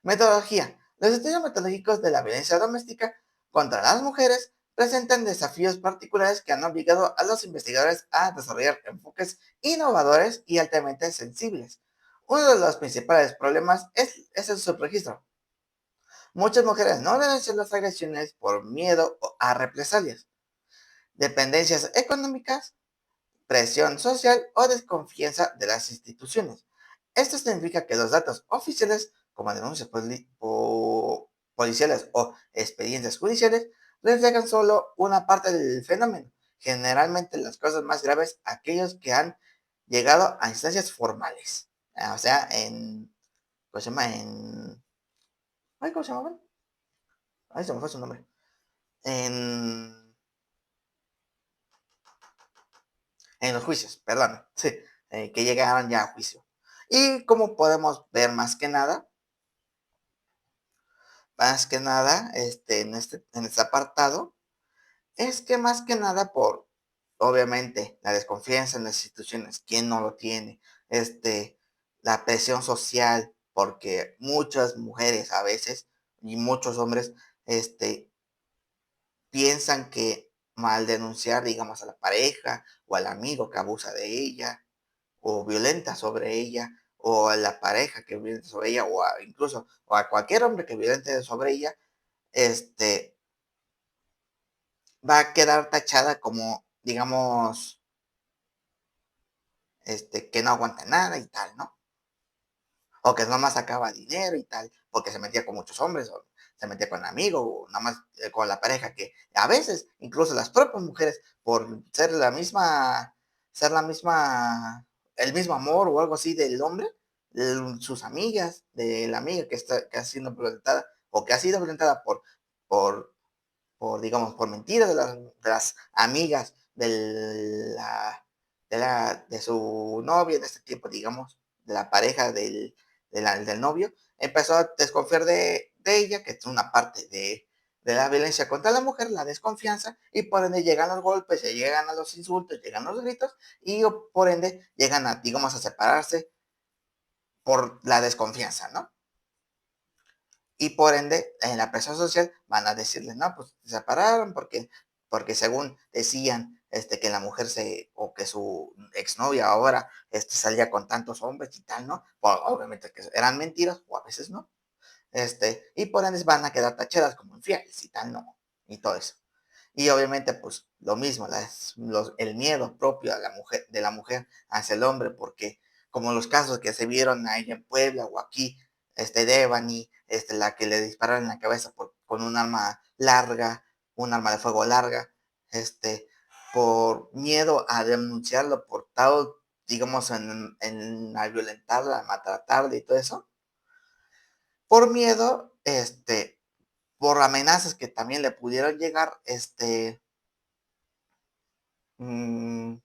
Metodología. Los estudios metodológicos de la violencia doméstica contra las mujeres presentan desafíos particulares que han obligado a los investigadores a desarrollar enfoques innovadores y altamente sensibles. Uno de los principales problemas es el subregistro. Muchas mujeres no denuncian las agresiones por miedo a represalias, dependencias económicas, presión social o desconfianza de las instituciones. Esto significa que los datos oficiales, como denuncias policiales o expedientes judiciales, reflejan solo una parte del fenómeno, generalmente las cosas más graves, aquellos que han llegado a instancias formales. O sea, ¿cómo se llama? Ay, ¿cómo se llamaban? Ay, se me fue su nombre. En, en los juicios, perdón. Sí, que llegaron ya a juicio. Y como podemos ver más que nada, en este apartado, es que más que nada por, obviamente, la desconfianza en las instituciones, ¿quién no lo tiene? La presión social, porque muchas mujeres a veces, y muchos hombres, piensan que mal denunciar, digamos, a la pareja o al amigo que abusa de ella, o violenta sobre ella, o a la pareja que violenta sobre ella, incluso o a cualquier hombre que violente sobre ella, este, va a quedar tachada como, digamos, que no aguanta nada y tal, ¿no? O que nomás sacaba dinero y tal, porque se metía con muchos hombres, o se metía con amigos, o nomás con la pareja, que a veces, incluso las propias mujeres, por ser la misma, el mismo amor o algo así del hombre, sus amigas, de la amiga que ha sido violentada, o que ha sido violentada por digamos, por mentiras de las amigas de su novia en este tiempo, digamos, de la pareja del novio, empezó a desconfiar de ella, que es una parte de la violencia contra la mujer, la desconfianza, y por ende llegan los golpes, llegan a los insultos, llegan los gritos, y por ende llegan a, digamos, a separarse por la desconfianza, ¿no? Y por ende, en la presión social van a decirle, no, pues se separaron porque según decían que la mujer o que su exnovia ahora salía con tantos hombres y tal, ¿no? Pues, obviamente que eran mentiras, o a veces no. Y por ende van a quedar tachadas como infieles y tal, ¿no? Y todo eso. Y obviamente, pues lo mismo, el miedo propio de la mujer hacia el hombre, porque como los casos que se vieron ahí en Puebla o aquí, Devani, la que le dispararon en la cabeza con un arma larga, un arma de fuego larga, por miedo a denunciarlo, por tal, digamos, a violentarla, a maltratarla y todo eso, por miedo, por amenazas que también le pudieron llegar, mm,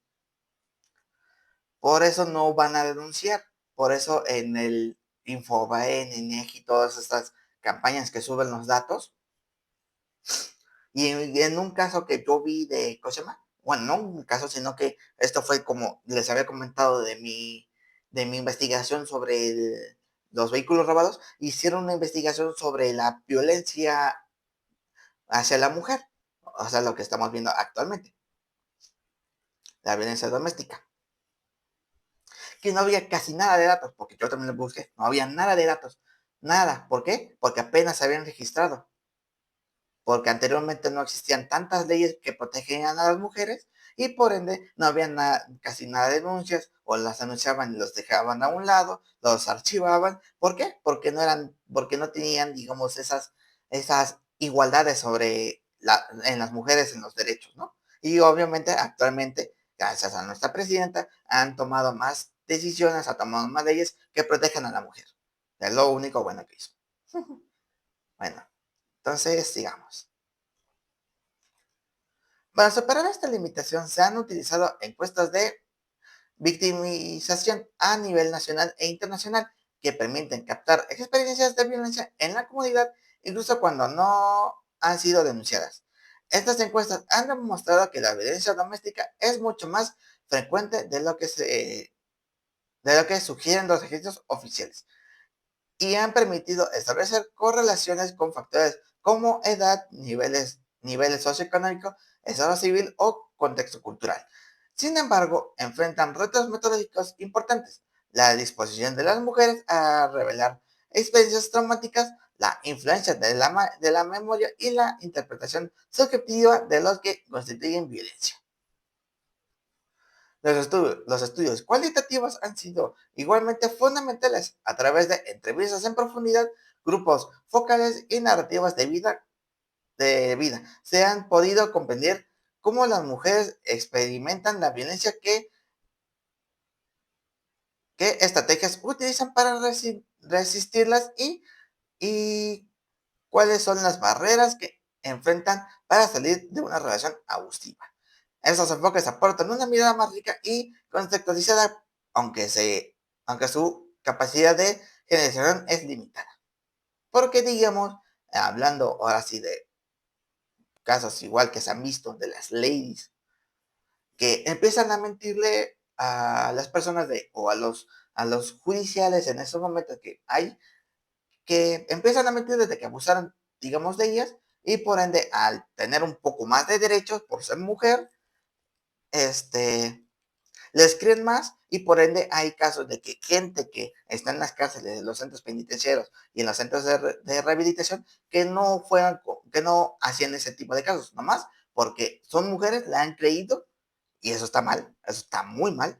por eso no van a denunciar. Por eso en el Infobae, en INEGI, todas estas campañas que suben los datos. Y en un caso que yo vi de, ¿cómo se llama? Bueno, no un caso, sino que esto fue como les había comentado de mi investigación sobre los vehículos robados. Hicieron una investigación sobre la violencia hacia la mujer. O sea, lo que estamos viendo actualmente. la violencia doméstica, que no había casi nada de datos, porque yo también lo busqué, no había nada de datos, nada. ¿Por qué? Porque apenas se habían registrado, porque anteriormente no existían tantas leyes que protegían a las mujeres y por ende no había casi nada de denuncias, o las anunciaban y los dejaban a un lado, los archivaban. ¿Por qué? Porque no tenían, digamos, esas igualdades en las mujeres en los derechos, ¿no? Y obviamente actualmente, gracias a nuestra presidenta, han tomado más decisiones, han tomado más leyes que protegen a la mujer. Es lo único bueno que hizo. Bueno, entonces sigamos. Para superar esta limitación se han utilizado encuestas de victimización a nivel nacional e internacional que permiten captar experiencias de violencia en la comunidad, incluso cuando no han sido denunciadas. Estas encuestas han demostrado que la violencia doméstica es mucho más frecuente de lo que sugieren los registros oficiales, y han permitido establecer correlaciones con factores como edad, niveles socioeconómicos, estado civil o contexto cultural. Sin embargo, enfrentan retos metodológicos importantes: la disposición de las mujeres a revelar experiencias traumáticas, la influencia de la memoria y la interpretación subjetiva de los que constituyen violencia. Los estudios cualitativos han sido igualmente fundamentales a través de entrevistas en profundidad, grupos focales y narrativas de vida. Se han podido comprender cómo las mujeres experimentan la violencia, qué estrategias utilizan para resistirlas y cuáles son las barreras que enfrentan para salir de una relación abusiva. Esos enfoques aportan una mirada más rica y contextualizada, aunque su capacidad de generación es limitada. Porque, digamos, hablando ahora sí de casos igual que se han visto de las ladies, que empiezan a mentirle a las personas o a los judiciales en esos momentos que empiezan a mentir desde que abusaron, digamos, de ellas, y por ende, al tener un poco más de derechos por ser mujer, les creen más, y por ende hay casos de que gente que está en las cárceles, en los centros penitenciarios y en los centros de rehabilitación, que no hacían ese tipo de casos, nomás porque son mujeres, la han creído, y eso está mal, eso está muy mal.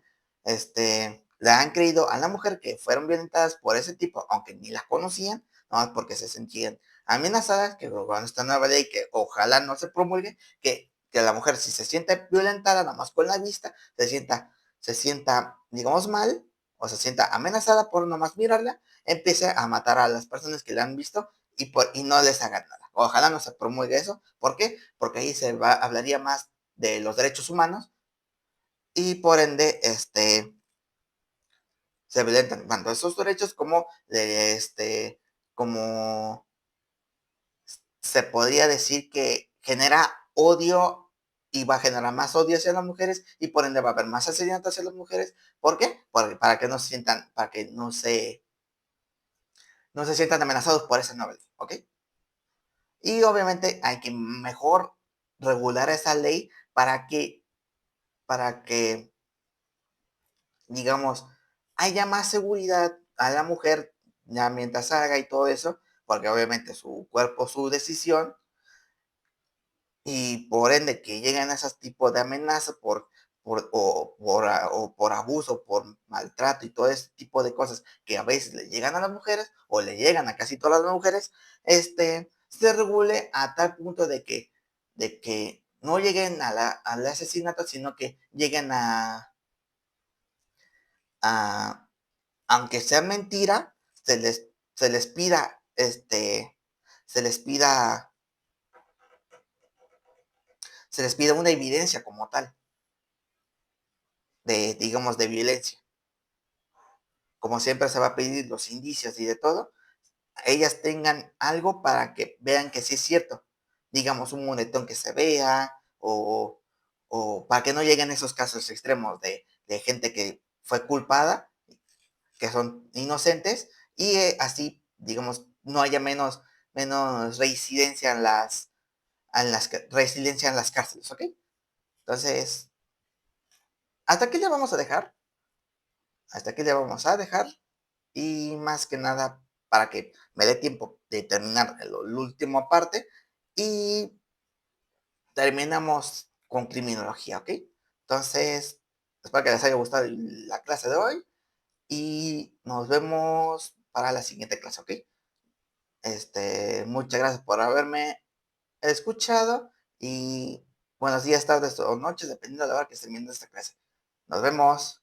La han creído a la mujer que fueron violentadas por ese tipo, aunque ni las conocían, nomás porque se sentían amenazadas, que con esta nueva ley que ojalá no se promulgue, que la mujer, si se siente violentada, nada más con la vista, se sienta, digamos, mal, o se sienta amenazada por nomás mirarla, empiece a matar a las personas que la han visto, y no les hagan nada. Ojalá no se promulgue eso. ¿Por qué? Porque ahí hablaría más de los derechos humanos, y por ende, se violentan tanto esos derechos como se podría decir que genera odio, y va a generar más odio hacia las mujeres, y por ende va a haber más asesinatos hacia las mujeres. ¿Por qué? Para que no se sientan, para que no se sientan amenazados por esa novela, ¿ok? Y obviamente hay que mejor regular esa ley para que, digamos, haya más seguridad a la mujer ya mientras haga y todo eso, porque obviamente su cuerpo, su decisión, y por ende que lleguen a esos tipos de amenazas o por abuso, por maltrato y todo ese tipo de cosas que a veces le llegan a las mujeres, o le llegan a casi todas las mujeres, se regule a tal punto de que no lleguen al asesinato, sino que lleguen a aunque sea mentira, se les pida, se les pida, se les pida una evidencia como tal digamos, de violencia. Como siempre se va a pedir los indicios y de todo, ellas tengan algo para que vean que sí es cierto. Digamos, un monetón que se vea, o para que no lleguen esos casos extremos de gente que fue culpada, que son inocentes, y así, digamos, no haya menos reincidencia resiliencia en las cárceles, ¿ok? Entonces, hasta aquí le vamos a dejar. Hasta aquí le vamos a dejar. Y más que nada, para que me dé tiempo de terminar la última parte. Y terminamos con criminología, ¿ok? Entonces, espero que les haya gustado la clase de hoy. Y nos vemos para la siguiente clase, ¿ok? Muchas gracias por haberme escuchado y buenos días, tardes o noches, dependiendo de la hora que estén viendo esta clase. Nos vemos.